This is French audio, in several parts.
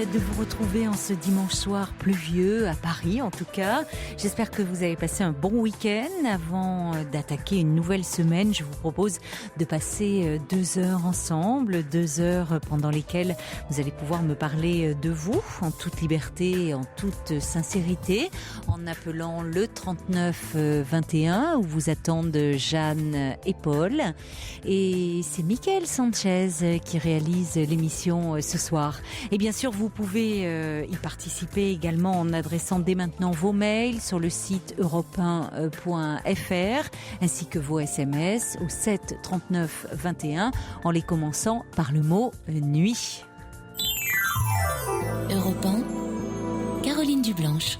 de vous retrouver en ce dimanche soir pluvieux, à Paris en tout cas. J'espère que vous avez passé un bon week-end. Avant d'attaquer une nouvelle semaine, je vous propose de passer 2 heures ensemble, 2 heures pendant lesquelles vous allez pouvoir me parler de vous, en toute liberté et en toute sincérité, en appelant le 39 21 où vous attendent Jeanne et Paul. Et c'est Mickaël Sanchez qui réalise l'émission ce soir. Et bien sûr, vous pouvez y participer également en adressant dès maintenant vos mails sur le site europe1.fr ainsi que vos SMS au 7 39 21 en les commençant par le mot nuit. Europe 1, Caroline Dublanche.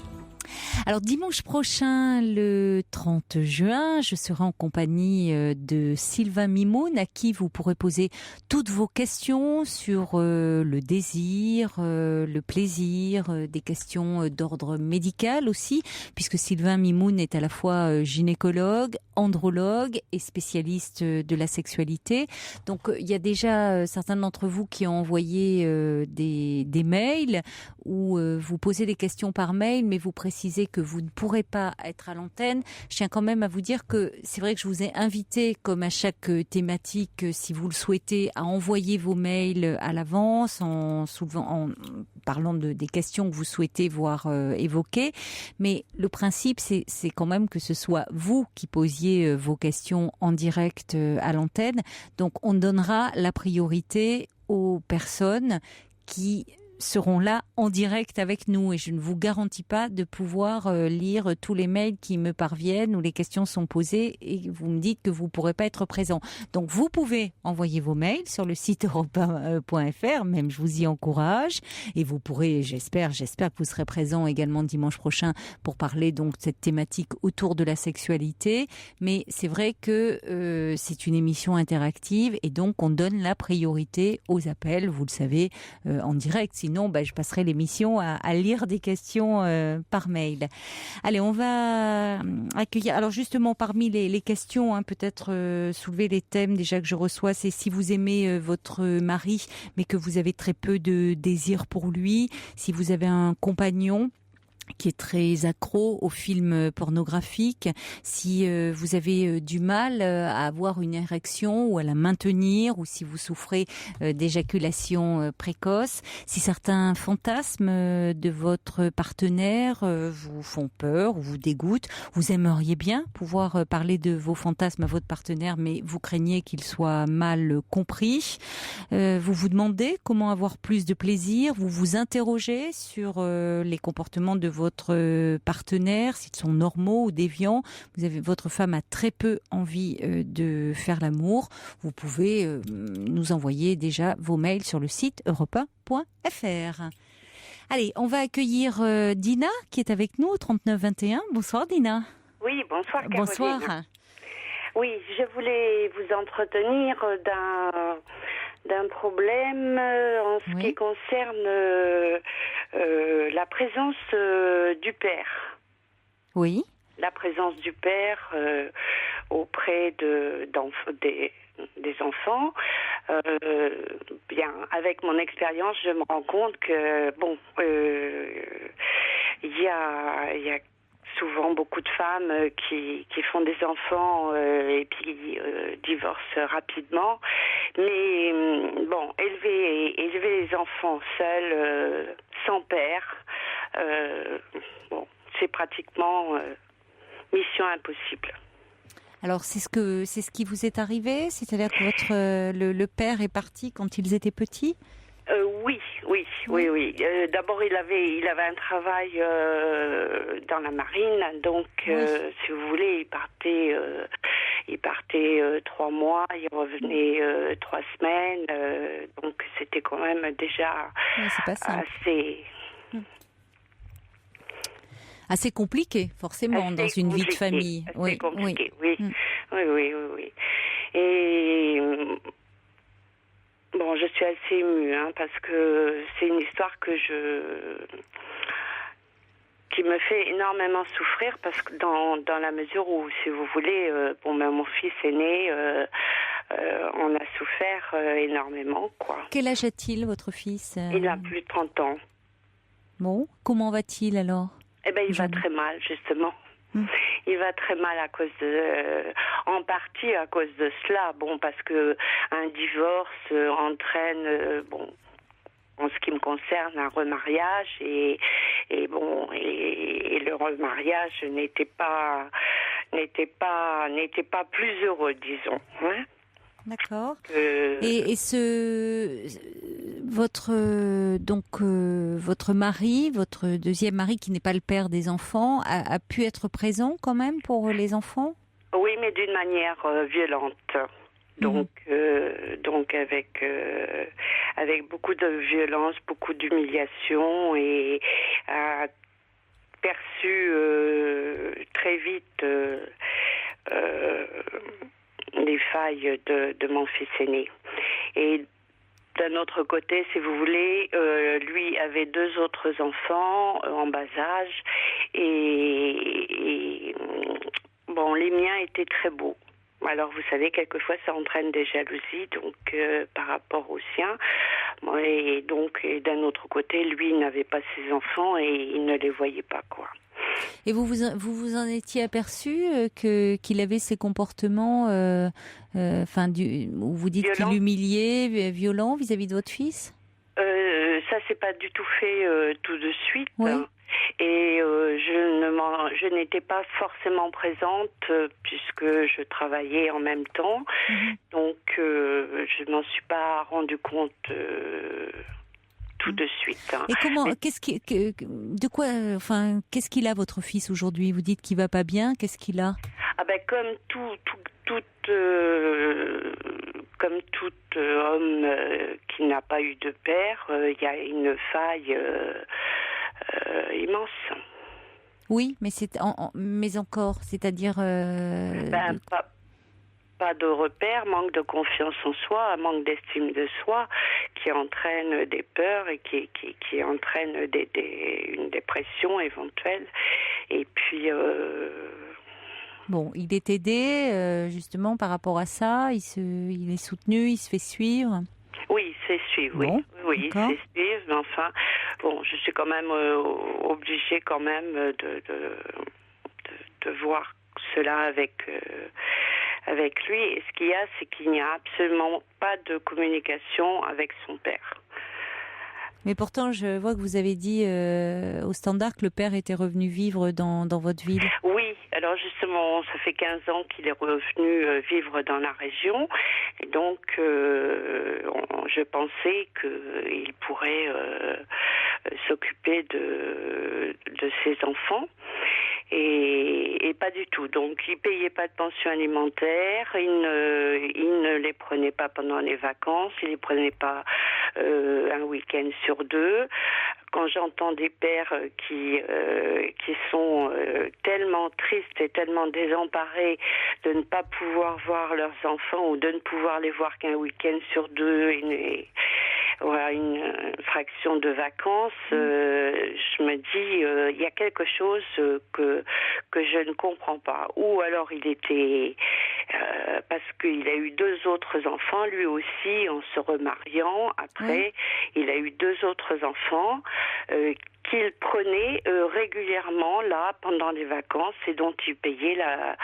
Alors dimanche prochain, le 30 juin, je serai en compagnie de Sylvain Mimoun à qui vous pourrez poser toutes vos questions sur le désir, le plaisir, des questions d'ordre médical aussi, puisque Sylvain Mimoun est à la fois gynécologue, andrologue et spécialiste de la sexualité. Donc il y a déjà certains d'entre vous qui ont envoyé des mails où vous posez des questions par mail, mais vous précisez que vous ne pourrez pas être à l'antenne. Je tiens quand même à vous dire que c'est vrai que je vous ai invité, comme à chaque thématique, si vous le souhaitez, à envoyer vos mails à l'avance, en parlant des questions que vous souhaitez voir évoquées. Mais le principe, c'est quand même que ce soit vous qui posiez vos questions en direct à l'antenne. Donc, on donnera la priorité aux personnes qui seront là en direct avec nous et je ne vous garantis pas de pouvoir lire tous les mails qui me parviennent où les questions sont posées et vous me dites que vous ne pourrez pas être présent. Donc vous pouvez envoyer vos mails sur le site europe1.fr, même je vous y encourage et vous pourrez, j'espère que vous serez présent également dimanche prochain pour parler donc de cette thématique autour de la sexualité, mais c'est vrai que c'est une émission interactive et donc on donne la priorité aux appels, vous le savez, en direct. Sinon, je passerai l'émission à lire des questions par mail. Allez, on va accueillir. Alors justement, parmi les questions, peut-être soulever les thèmes déjà que je reçois, c'est si vous aimez votre mari, mais que vous avez très peu de désir pour lui, si vous avez un compagnon qui est très accro aux films pornographiques, si vous avez du mal à avoir une érection ou à la maintenir, ou si vous souffrez d'éjaculation précoce, si certains fantasmes de votre partenaire vous font peur ou vous dégoûtent, vous aimeriez bien pouvoir parler de vos fantasmes à votre partenaire, mais vous craignez qu'il soit mal compris, vous vous demandez comment avoir plus de plaisir, vous vous interrogez sur les comportements de votre partenaire, s'ils sont normaux ou déviants, votre femme a très peu envie de faire l'amour, vous pouvez nous envoyer déjà vos mails sur le site europe1.fr. Allez, on va accueillir Dina qui est avec nous au 3921. Bonsoir Dina. Oui, bonsoir Caroline. Bonsoir. Oui, je voulais vous entretenir d'un problème en ce qui concerne la présence du père. Oui. La présence du père auprès des enfants. Bien, avec mon expérience, je me rends compte que il y a souvent beaucoup de femmes qui font des enfants et puis divorcent rapidement. Mais élever les enfants seuls, sans père, c'est pratiquement mission impossible. Alors c'est ce qui vous est arrivé, c'est-à-dire que le père est parti quand ils étaient petits? Oui. D'abord, il avait un travail dans la marine, donc si vous voulez, il partait 3 mois, il revenait 3 semaines, donc c'était quand même déjà assez compliqué, forcément, dans une vie de famille. Oui. Et je suis assez émue, parce que c'est une histoire qui me fait énormément souffrir, parce que dans la mesure où, si vous voulez, mon fils est né on a souffert énormément, quoi. Quel âge a-t-il, votre fils? Il a plus de 30 ans. Bon, comment va-t-il alors? Eh ben, il va très mal, justement. Il va très mal à cause en partie à cause de cela. Bon, parce que un divorce entraîne, en ce qui me concerne, un remariage et le remariage n'était pas plus heureux, disons. Hein. D'accord. Et votre mari, votre deuxième mari, qui n'est pas le père des enfants, a pu être présent quand même pour les enfants? Oui, mais d'une manière violente. Donc avec beaucoup de violence, beaucoup d'humiliation, et a perçu très vite les failles de mon fils aîné. Et d'un autre côté, si vous voulez, lui avait 2 autres enfants en bas âge, et les miens étaient très beaux. Alors, vous savez, quelquefois, ça entraîne des jalousies, donc par rapport aux siens. Et donc, d'un autre côté, lui n'avait pas ses enfants et il ne les voyait pas, quoi. Et vous en étiez aperçu qu'il avait ces comportements, où vous dites qu'il humiliait, violent vis-à-vis de votre fils? Ça, c'est pas du tout fait tout de suite. Oui. Et je n'étais pas forcément présente puisque je travaillais en même temps. Donc, je m'en suis pas rendu compte tout de suite. Et comment, qu'est-ce qu'il a, votre fils, aujourd'hui? Vous dites qu'il va pas bien. Qu'est-ce qu'il a? Ah ben, comme tout homme qui n'a pas eu de père, il y a une faille immense. Oui, mais mais encore, c'est-à-dire pas de repère, manque de confiance en soi, manque d'estime de soi, qui entraîne des peurs et qui entraîne une dépression éventuelle. Et puis bon, il est aidé justement par rapport à ça. Il est soutenu, il se fait suivre. Oui, c'est suivre, oui. Bon, oui, c'est suivre, mais enfin, je suis quand même obligée quand même de voir cela avec lui. Et ce qu'il y a, c'est qu'il n'y a absolument pas de communication avec son père. Mais pourtant, je vois que vous avez dit au Standard que le père était revenu vivre dans votre ville. Oui, alors justement, ça fait 15 ans qu'il est revenu vivre dans la région. Et donc, je pensais qu'il pourrait s'occuper de ses enfants. Et pas du tout. Donc, il payait pas de pension alimentaire, il ne les prenait pas pendant les vacances, il les prenait pas un week-end sur 2. Quand j'entends des pères qui sont tellement tristes et tellement désemparés de ne pas pouvoir voir leurs enfants ou de ne pouvoir les voir qu'un week-end sur 2, une fraction de vacances, je me dis il y a quelque chose que je ne comprends pas. Ou alors il était parce qu'il a eu 2 autres enfants, lui aussi, en se remariant. Après, il a eu 2 autres enfants qu'il prenait régulièrement là pendant les vacances et dont il payait la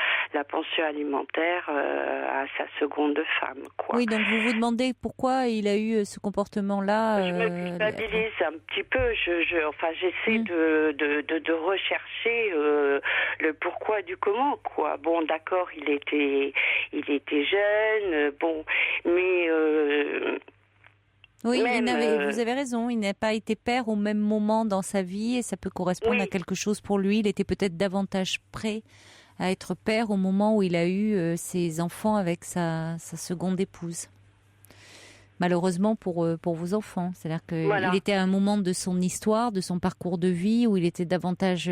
pension alimentaire à sa seconde femme, quoi. Oui, donc vous vous demandez pourquoi il a eu ce comportement-là. Je me culpabilise un petit peu. J'essaie de rechercher le pourquoi du comment, quoi. Bon, d'accord, il était jeune, mais oui, vous avez raison, il n'a pas été père au même moment dans sa vie et ça peut correspondre à quelque chose pour lui. Il était peut-être davantage prêt à être père au moment où il a eu ses enfants avec sa seconde épouse. Malheureusement pour vos enfants. C'est-à-dire qu'il était à un moment de son histoire, de son parcours de vie où il était davantage...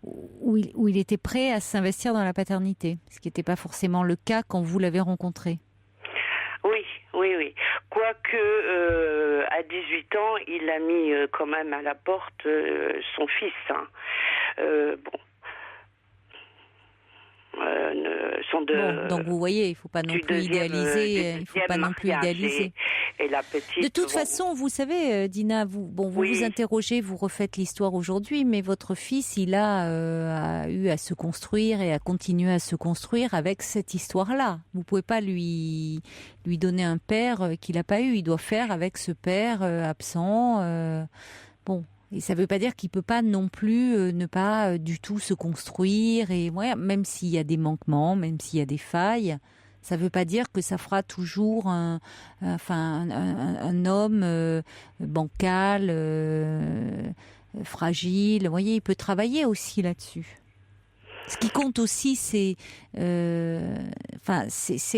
où il était prêt à s'investir dans la paternité, ce qui n'était pas forcément le cas quand vous l'avez rencontré. Oui. Quoique, à 18 ans, il a mis quand même à la porte son fils. sont de. Bon, donc vous voyez, il faut pas non plus idéaliser. Il faut pas non plus idéaliser. Et la petite. De toute façon, vous savez, Dina, vous vous interrogez, vous refaites l'histoire aujourd'hui, mais votre fils, il a eu à se construire et à continuer à se construire avec cette histoire-là. Vous pouvez pas lui donner un père qu'il n'a pas eu. Il doit faire avec ce père absent. Bon. Et ça ne veut pas dire qu'il peut pas non plus ne pas du tout se construire. Et ouais, même s'il y a des manquements, même s'il y a des failles, ça ne veut pas dire que ça fera toujours un homme bancal, fragile. Vous voyez, il peut travailler aussi là-dessus. Ce qui compte aussi, c'est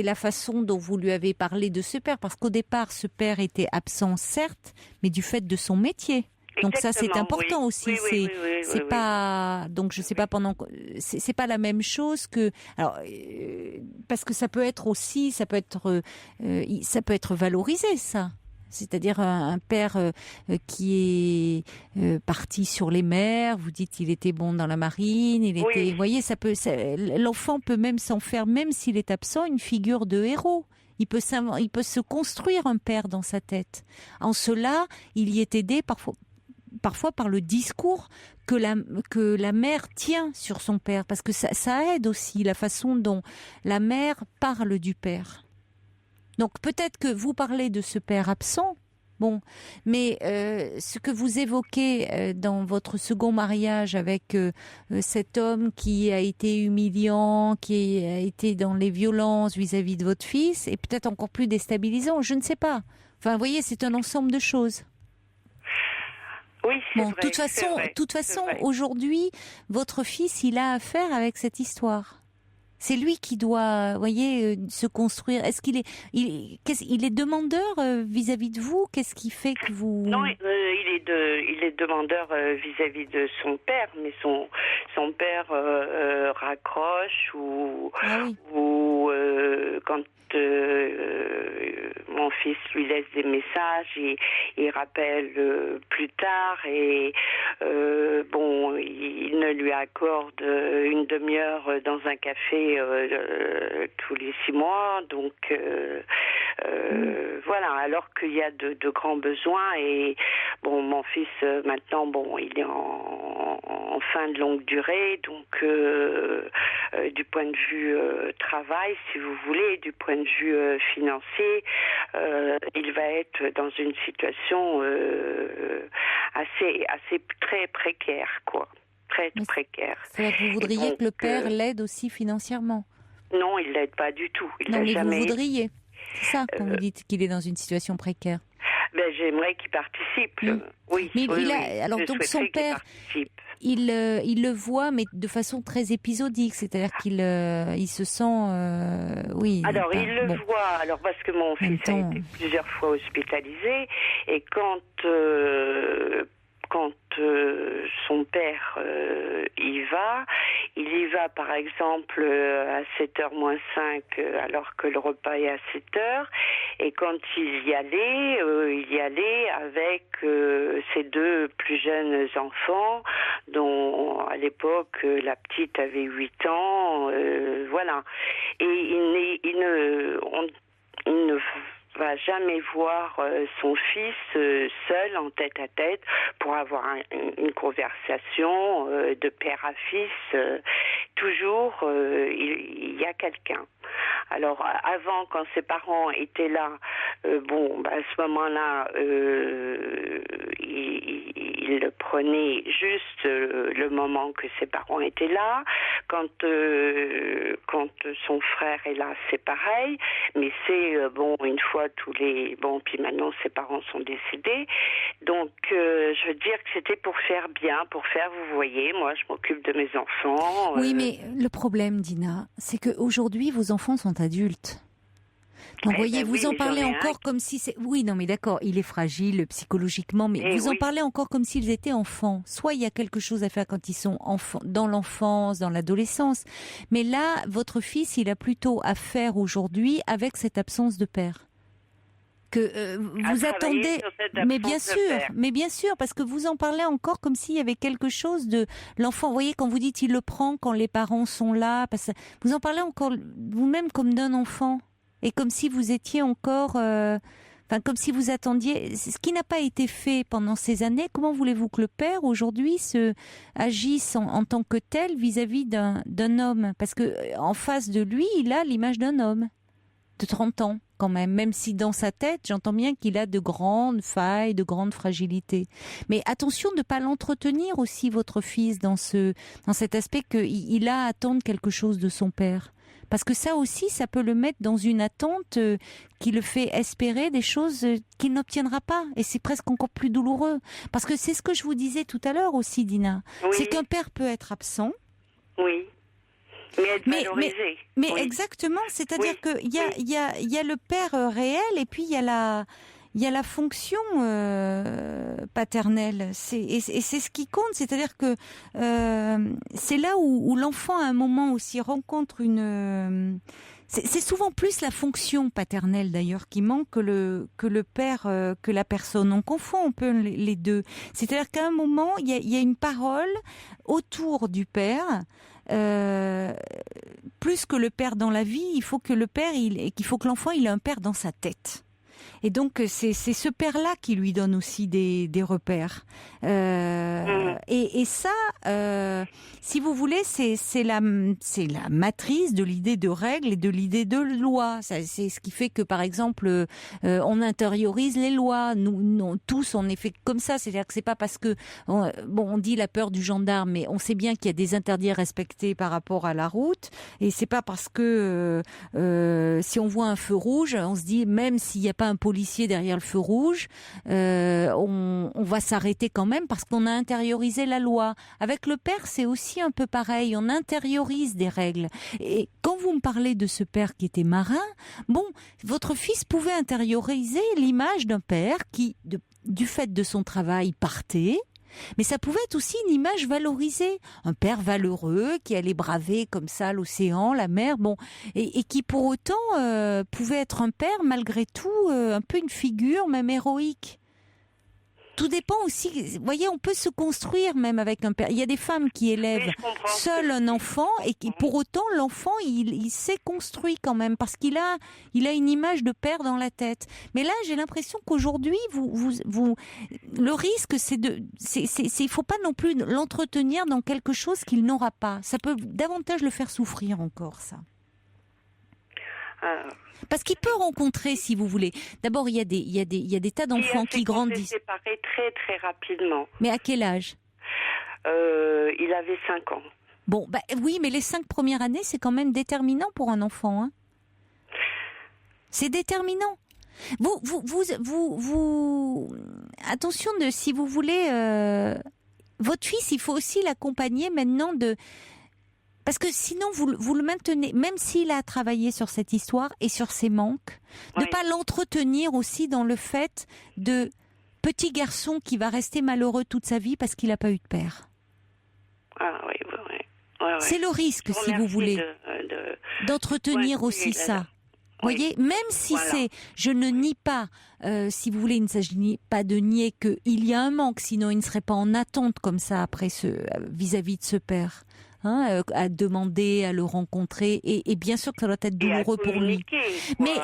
la façon dont vous lui avez parlé de ce père. Parce qu'au départ, ce père était absent, certes, mais du fait de son métier. Donc ça c'est important aussi. C'est pas donc je sais pas c'est pas la même chose que alors parce que ça peut être valorisé ça. C'est-à-dire un père qui est parti sur les mers. Vous dites qu'il était bon dans la marine. Vous voyez, l'enfant peut même s'en faire, même s'il est absent, une figure de héros. Il peut se construire un père dans sa tête. En cela, il y est aidé parfois par le discours que la mère tient sur son père, parce que ça aide aussi la façon dont la mère parle du père. Donc peut-être que vous parlez de ce père absent, bon, mais ce que vous évoquez dans votre second mariage avec cet homme qui a été humiliant, qui a été dans les violences vis-à-vis de votre fils, est peut-être encore plus déstabilisant, je ne sais pas. Enfin, vous voyez, c'est un ensemble de choses. Oui, c'est vrai. De toute façon, aujourd'hui, votre fils, il a affaire avec cette histoire. C'est lui qui doit, vous voyez, se construire. Est-ce qu'il est demandeur vis-à-vis de vous? Qu'est-ce qui fait que vous... Non, il est demandeur vis-à-vis de son père, mais son père raccroche ou quand mon fils lui laisse des messages, il rappelle plus tard et il ne lui accorde une demi-heure dans un café tous les 6 mois, donc voilà, alors qu'il y a de grands besoins et mon fils maintenant il est en fin de longue durée, donc du point de vue travail, si vous voulez, du point de vue financier, il va être dans une situation assez très précaire, quoi. Très précaire. C'est-à-dire que vous voudriez que le père l'aide aussi financièrement? Non, il l'aide pas du tout. Mais vous voudriez. C'est ça quand vous dites qu'il est dans une situation précaire. J'aimerais qu'il participe. Oui. Mais donc son père, il le voit, mais de façon très épisodique. C'est-à-dire qu'il se sent, Alors il le voit. Alors parce que mon fils a été plusieurs fois hospitalisé et quand son père il y va par exemple à 7h moins 5 alors que le repas est à 7h et quand il y allait avec ses 2 plus jeunes enfants dont à l'époque la petite avait 8 ans, voilà. Et il ne va jamais voir son fils seul en tête à tête pour avoir une conversation de père à fils. Toujours il y a quelqu'un. Alors avant, quand ses parents étaient là, à ce moment-là il le prenait juste le moment que ses parents étaient là. Quand son frère est là, c'est pareil, mais c'est une fois puis maintenant ses parents sont décédés, donc je veux dire que c'était pour faire bien, vous voyez, moi je m'occupe de mes enfants. Oui, mais le problème, Dina, c'est qu'aujourd'hui vos enfants sont adultes. Donc, voyez, vous en parlez encore comme si c'est... Oui, non, mais d'accord, il est fragile psychologiquement, mais vous en parlez encore comme s'ils étaient enfants. Soit il y a quelque chose à faire quand ils sont dans l'enfance, dans l'adolescence. Mais là, votre fils, il a plutôt à faire aujourd'hui avec cette absence de père. que vous attendez, mais bien sûr, parce que vous en parlez encore comme s'il y avait quelque chose de l'enfant. Vous voyez, quand vous dites il le prend quand les parents sont là, parce que vous en parlez encore vous-même comme d'un enfant, et comme si vous étiez encore, comme si vous attendiez, ce qui n'a pas été fait pendant ces années. Comment voulez-vous que le père aujourd'hui agisse en tant que tel vis-à-vis d'un homme? Parce que en face de lui, il a l'image d'un homme de 30 ans. Quand même si dans sa tête, j'entends bien qu'il a de grandes failles, de grandes fragilités. Mais attention de ne pas l'entretenir aussi, votre fils, dans cet aspect qu'il a à attendre quelque chose de son père. Parce que ça aussi, ça peut le mettre dans une attente qui le fait espérer des choses qu'il n'obtiendra pas. Et c'est presque encore plus douloureux. Parce que c'est ce que je vous disais tout à l'heure aussi, Dina. Oui. C'est qu'un père peut être absent. Oui. Mais être valorisé. Mais c'est-à-dire qu'il y a le père réel et puis il y a la fonction paternelle. Et c'est ce qui compte, c'est-à-dire que c'est là où l'enfant à un moment aussi rencontre c'est souvent plus la fonction paternelle d'ailleurs qui manque que le père, que la personne. On confond un peu les deux. C'est-à-dire qu'à un moment, il y a une parole autour du père. Plus que le père dans la vie, il faut que l'enfant il ait un père dans sa tête. Et donc c'est ce père-là qui lui donne aussi des repères. Et ça, si vous voulez, c'est la matrice de l'idée de règle et de l'idée de loi. C'est ce qui fait que, par exemple, on intériorise les lois. Nous tous, on est fait comme ça. C'est-à-dire que c'est pas parce que on dit la peur du gendarme, mais on sait bien qu'il y a des interdits à respecter par rapport à la route. Et c'est pas parce que si on voit un feu rouge, on se dit même s'il n'y a pas un policier derrière le feu rouge, on va s'arrêter quand même parce qu'on a intériorisé la loi. Avec le père, c'est aussi un peu pareil. On intériorise des règles. Et quand vous me parlez de ce père qui était marin, votre fils pouvait intérioriser l'image d'un père qui, du fait de son travail, partait. Mais ça pouvait être aussi une image valorisée. Un père valeureux qui allait braver comme ça l'océan, la mer, et qui pour autant pouvait être un père malgré tout, un peu une figure même héroïque. Tout dépend aussi, vous voyez, on peut se construire même avec un père. Il y a des femmes qui élèvent seul un enfant et qui, pour autant, l'enfant, il s'est construit quand même parce qu'il a une image de père dans la tête. Mais là, j'ai l'impression qu'aujourd'hui, le risque, il faut pas non plus l'entretenir dans quelque chose qu'il n'aura pas. Ça peut davantage le faire souffrir encore, ça. Parce qu'il peut rencontrer, si vous voulez. D'abord, il y a des tas d'enfants qui grandissent. Il s'est séparé très très rapidement. Mais à quel âge ? Il avait 5 ans. Oui, mais les 5 premières années, c'est quand même déterminant pour un enfant. Hein. C'est déterminant. Attention si vous voulez, votre fils, il faut aussi l'accompagner maintenant parce que sinon, vous le maintenez, même s'il a travaillé sur cette histoire et sur ses manques, de ne pas l'entretenir aussi dans le fait de petit garçon qui va rester malheureux toute sa vie parce qu'il n'a pas eu de père. Ah oui. C'est le risque, si vous voulez, d'entretenir aussi ça. Vous voyez, même si je ne nie pas, si vous voulez, il ne s'agit pas de nier qu'il y a un manque, sinon il ne serait pas en attente comme ça après vis-à-vis de ce père. À demander, à le rencontrer, et bien sûr que ça doit être douloureux pour lui. Mais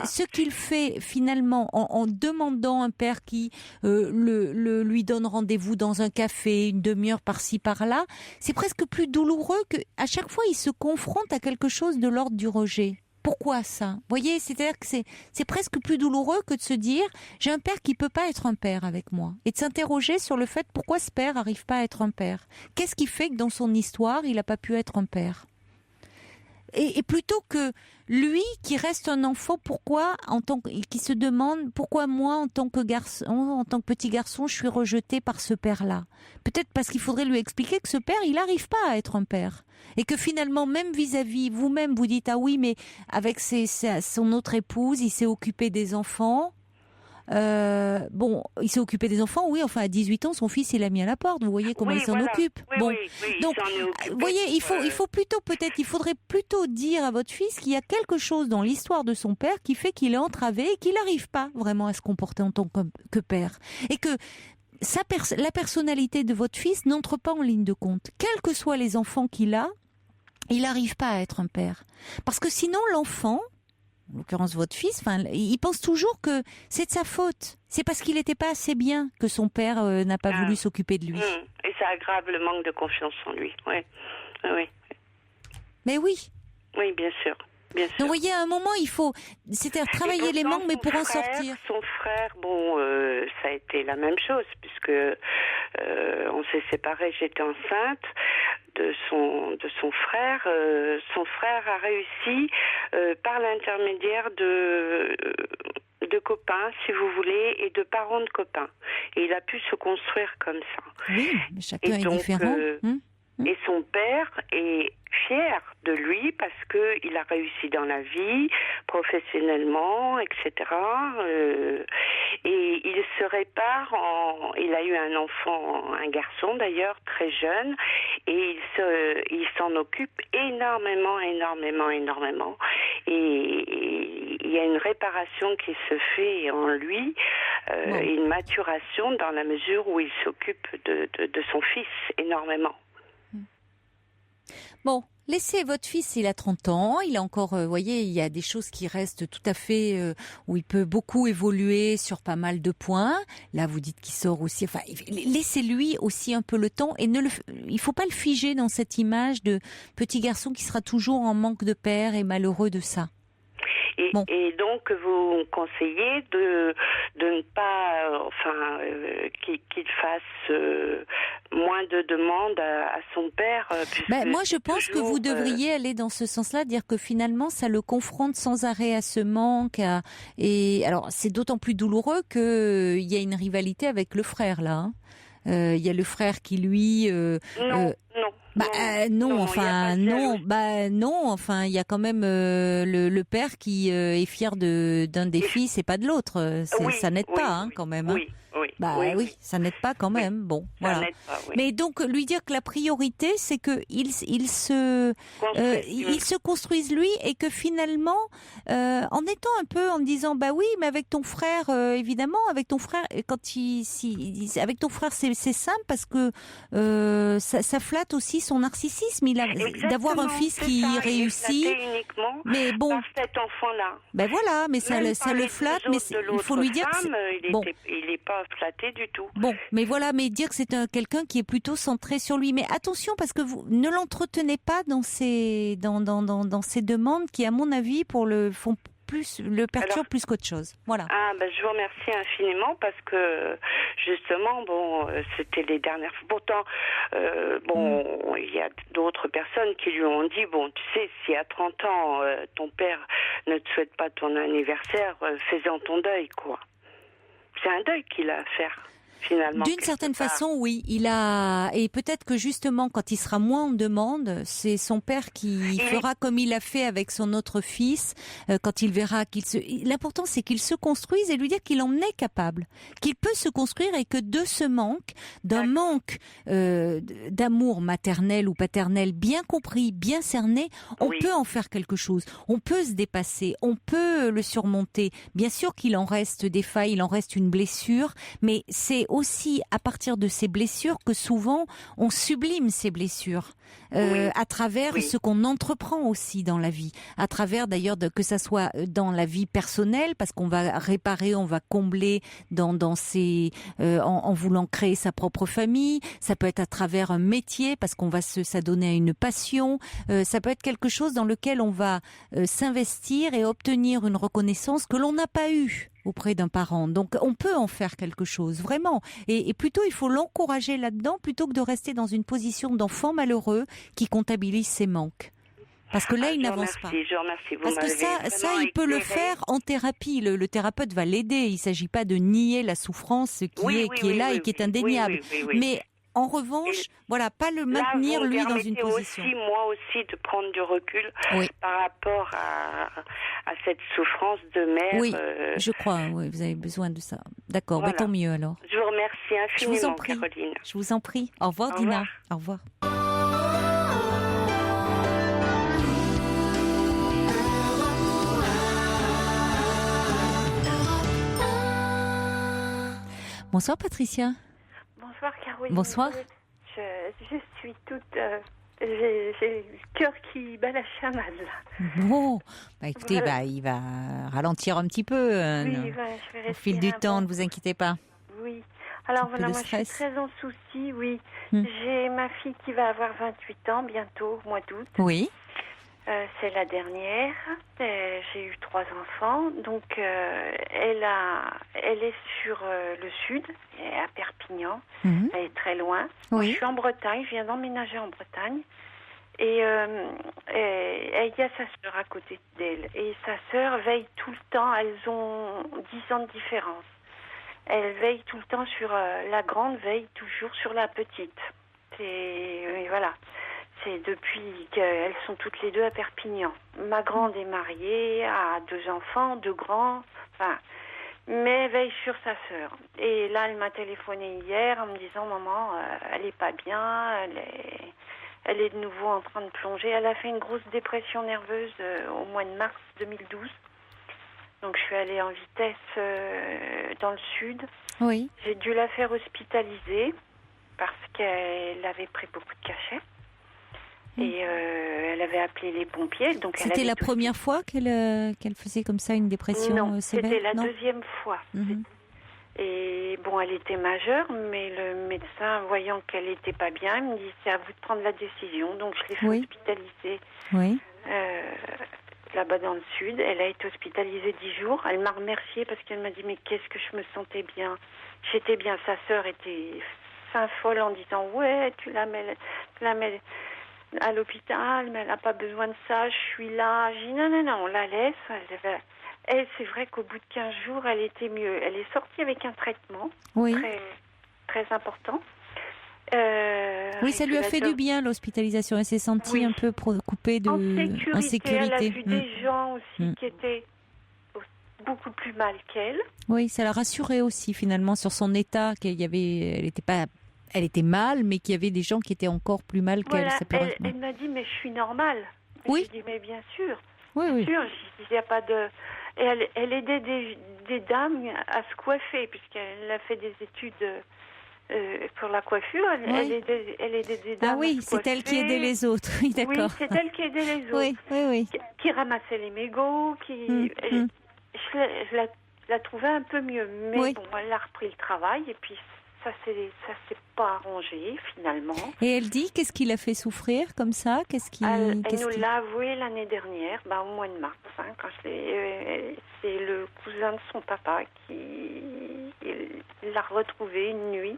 ce qu'il fait finalement en demandant un père qui lui donne rendez-vous dans un café, une demi-heure par-ci par-là, c'est presque plus douloureux que à chaque fois il se confronte à quelque chose de l'ordre du rejet. Pourquoi ça ? Vous voyez, c'est-à-dire que c'est presque plus douloureux que de se dire j'ai un père qui peut pas être un père avec moi, et de s'interroger sur le fait pourquoi ce père n'arrive pas à être un père. Qu'est-ce qui fait que dans son histoire il n'a pas pu être un père ? Et plutôt que lui qui reste un enfant, qui se demande pourquoi moi en tant que petit garçon je suis rejeté par ce père-là. Peut-être parce qu'il faudrait lui expliquer que ce père il n'arrive pas à être un père. Et que finalement, même vis-à-vis, vous-même, vous dites, ah oui, mais avec son autre épouse, il s'est occupé des enfants. bon, il s'est occupé des enfants, oui, enfin à 18 ans, son fils, il l'a mis à la porte, vous voyez comment il s'en occupe. Oui, bon, oui, donc, vous voyez, il faudrait plutôt dire à votre fils qu'il y a quelque chose dans l'histoire de son père qui fait qu'il est entravé et qu'il n'arrive pas vraiment à se comporter en tant que père. Et que la personnalité de votre fils n'entre pas en ligne de compte. Quels que soient les enfants qu'il a, il n'arrive pas à être un père. Parce que sinon, l'enfant, en l'occurrence votre fils, il pense toujours que c'est de sa faute. C'est parce qu'il n'était pas assez bien que son père n'a pas voulu s'occuper de lui. Et ça aggrave le manque de confiance en lui. Oui. Oui. Mais oui. Oui, bien sûr. Bien sûr. Donc, vous voyez, à un moment, il faut, c'est-à-dire travailler les manques, mais pour en sortir. Son frère, bon, ça a été la même chose, puisque on s'est séparés, j'étais enceinte de son frère. Son frère a réussi par l'intermédiaire de copains, si vous voulez, et de parents de copains. Et il a pu se construire comme ça. Oui, mais chacun est différent. Et son père est fier de lui parce que il a réussi dans la vie, professionnellement, etc. Et il se répare il a eu un enfant, un garçon d'ailleurs, très jeune, et il s'en occupe énormément. Et il y a une réparation qui se fait en lui, une maturation dans la mesure où il s'occupe de son fils énormément. Bon, laissez votre fils, il a 30 ans, il a encore, voyez, il y a des choses qui restent tout à fait, où il peut beaucoup évoluer sur pas mal de points. Là, vous dites qu'il sort aussi, enfin, laissez-lui aussi un peu le temps et il faut pas le figer dans cette image de petit garçon qui sera toujours en manque de père et malheureux de ça. Et donc, vous conseillez de ne pas, qu'il fasse moins de demandes à son père. Moi, je pense que vous devriez aller dans ce sens-là, dire que finalement, ça le confronte sans arrêt à ce manque. Et alors, c'est d'autant plus douloureux qu'il y a une rivalité avec le frère, là. Il y a le frère qui, lui... Non, il y a quand même le père qui est fier d'un des fils et pas de l'autre. Ça n'aide pas, quand même. Oui, ça n'aide pas quand même. Bon, voilà. Mais donc lui dire que la priorité, c'est que il se construise lui et que finalement, en étant un peu en disant mais avec ton frère, évidemment, avec ton frère, avec ton frère, c'est simple parce que ça flatte aussi son narcissisme. D'avoir un fils qui réussit. Mais bon, par cet enfant-là. Voilà, mais ça le flatte, mais il faut lui dire que il n'est pas flatté du tout. Bon, mais voilà, mais dire que c'est quelqu'un qui est plutôt centré sur lui. Mais attention, parce que vous ne l'entretenez pas dans ces demandes qui, à mon avis, le perturbe plus qu'autre chose. Voilà. Je vous remercie infiniment parce que justement, c'était les dernières fois. Pourtant, il y a d'autres personnes qui lui ont dit, tu sais, si à 30 ans, ton père ne te souhaite pas ton anniversaire, fais-en ton deuil, quoi. C'est un deuil qu'il a à faire. Finalement, d'une certaine façon, oui, et peut-être que justement, quand il sera moins en demande, c'est son père qui fera comme il a fait avec son autre fils, quand il verra l'important c'est qu'il se construise et lui dire qu'il en est capable, qu'il peut se construire et que de ce manque, d'un manque d'amour maternel ou paternel bien compris, bien cerné, on peut en faire quelque chose, on peut se dépasser, on peut le surmonter. Bien sûr qu'il en reste des failles, il en reste une blessure, mais c'est aussi à partir de ces blessures que souvent on sublime ces blessures à travers ce qu'on entreprend aussi dans la vie, à travers d'ailleurs que ça soit dans la vie personnelle parce qu'on va réparer, on va combler dans ces en voulant créer sa propre famille, ça peut être à travers un métier parce qu'on va s'adonner à une passion, ça peut être quelque chose dans lequel on va s'investir et obtenir une reconnaissance que l'on n'a pas eue auprès d'un parent. Donc on peut en faire quelque chose, vraiment. Et plutôt il faut l'encourager là-dedans plutôt que de rester dans une position d'enfant malheureux qui comptabilise ses manques. Parce que là, il n'avance pas. Je remercie. Parce que ça, il peut le faire en thérapie. Le thérapeute va l'aider. Il ne s'agit pas de nier la souffrance qui est là et qui est indéniable. Mais en revanche, pas le maintenir lui dans une position. Moi aussi de prendre du recul par rapport à cette souffrance de mère. Oui, je crois, oui, vous avez besoin de ça. D'accord, Voilà. tant mieux alors. Je vous remercie Je vous en infiniment, prie. Caroline. Je vous en prie. Au revoir, Au Dina. revoir. Au revoir. Bonsoir, Patricia. Bonsoir Caroline. Bonsoir. Je suis toute... j'ai le cœur qui bat la chamade là. Bon, écoutez, Voilà. il va ralentir un petit peu Oui, voilà, je vais au fil du respirer un temps, peu. ne vous inquiétez pas. Oui. Alors peu voilà, de moi je suis stress. très en souci, oui. Hmm. J'ai ma fille qui va avoir 28 ans bientôt, au mois d'août. Oui, C'est la dernière. J'ai eu 3 enfants. Donc elle est sur le sud, à Perpignan. Mhm. Elle est très loin. Moi, Oui. je suis en Bretagne, je viens d'emménager en Bretagne. Et il y a sa sœur à côté d'elle. Et sa sœur veille tout le temps, elles ont 10 ans de différence. Elle veille tout le temps sur... la grande veille toujours sur la petite. Et voilà. C'est depuis qu'elles sont toutes les deux à Perpignan. Ma grande est mariée, a 2 enfants, 2 grands, enfin... Mais elle veille sur sa sœur. Et là, elle m'a téléphoné hier en me disant, maman, elle est pas bien, elle est de nouveau en train de plonger. Elle a fait une grosse dépression nerveuse au mois de mars 2012. Donc je suis allée en vitesse dans le sud. oui. J'ai dû la faire hospitaliser parce qu'elle avait pris beaucoup de cachets. Et elle avait appelé les pompiers. Donc C'était la première fois qu'elle faisait comme ça une dépression Non, sévère? c'était la Non. deuxième fois. Mhm. Et bon, elle était majeure, mais le médecin, voyant qu'elle n'était pas bien, il me dit c'est à vous de prendre la décision. Donc je l'ai fait Oui. hospitaliser Oui. là-bas dans le sud. Elle a été hospitalisée 10 jours. Elle m'a remerciée parce qu'elle m'a dit mais qu'est-ce que je me sentais bien. J'étais bien. Sa sœur était fin folle en disant ouais, tu la mets à l'hôpital, mais elle n'a pas besoin de ça, je suis là. J'ai dit non, on la laisse. Elle, c'est vrai qu'au bout de 15 jours, elle était mieux. Elle est sortie avec un traitement Oui. très, très important. Oui, ça lui a fait du bien l'hospitalisation. Elle s'est sentie Oui. un peu coupée de En sécurité. Elle a vu Mm. des gens aussi Mm. qui étaient beaucoup plus mal qu'elle. Oui, ça l'a rassurée aussi finalement sur son état, elle était mal, mais qu'il y avait des gens qui étaient encore plus mal qu'elle. Voilà, Ça peut elle m'a dit mais je suis normale. Oui. Je dis mais bien sûr. Oui, Bien oui. sûr, il n'y a pas de... Et elle aidait des dames à se coiffer, puisqu'elle a fait des études pour la coiffure. Oui. Elle aidait des dames Ah à oui, se c'est elle qui coiffer. aidait les autres. Oui, d'accord. Oui, c'est elle qui aidait les autres. Oui, oui, oui. Qui ramassait les mégots, Mm. Je la trouvais un peu mieux. Mais Oui. bon, elle a repris le travail, et puis ça s'est pas arrangé, finalement. Et elle dit qu'est-ce qui l'a fait souffrir comme ça? Elle nous l'a avoué l'année dernière, au mois de mars. Quand c'est le cousin de son papa qui l'a retrouvé une nuit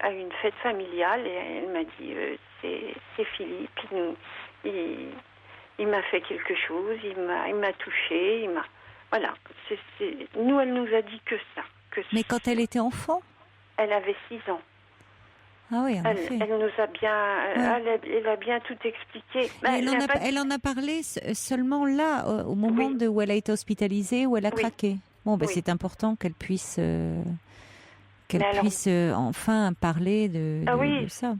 à une fête familiale et elle m'a dit c'est Philippe, il m'a fait quelque chose, il m'a touché, voilà. Nous, elle nous a dit que ça. Mais quand elle était enfant? Elle avait 6 ans. Ah oui, en effet. Elle nous a bien, elle a bien tout expliqué. Et elle en a parlé seulement là, au moment Oui. où elle a été hospitalisée, où elle a Oui. craqué. Bon, Oui. c'est important qu'elle puisse, Mais enfin parler de ça.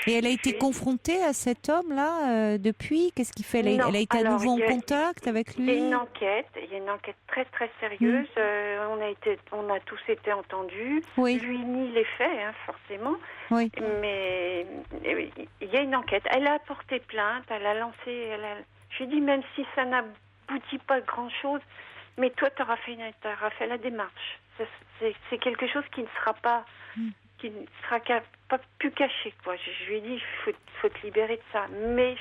Et elle a été confrontée à cet homme-là depuis. Qu'est-ce qu'il fait? Non. Elle a été à Alors, nouveau en il y a- contact avec lui? Il y a une enquête très très sérieuse. On a tous été entendus. Oui. Lui nie les faits, forcément. Oui. Mais il y a une enquête. Elle a porté plainte, elle a lancé. Je lui ai dit même si ça n'aboutit pas à grand chose, mais toi t'auras fait la démarche. C'est quelque chose qui ne sera pas, qui ne sera pas plus caché, quoi. Je lui ai dit il faut te libérer de ça. Mais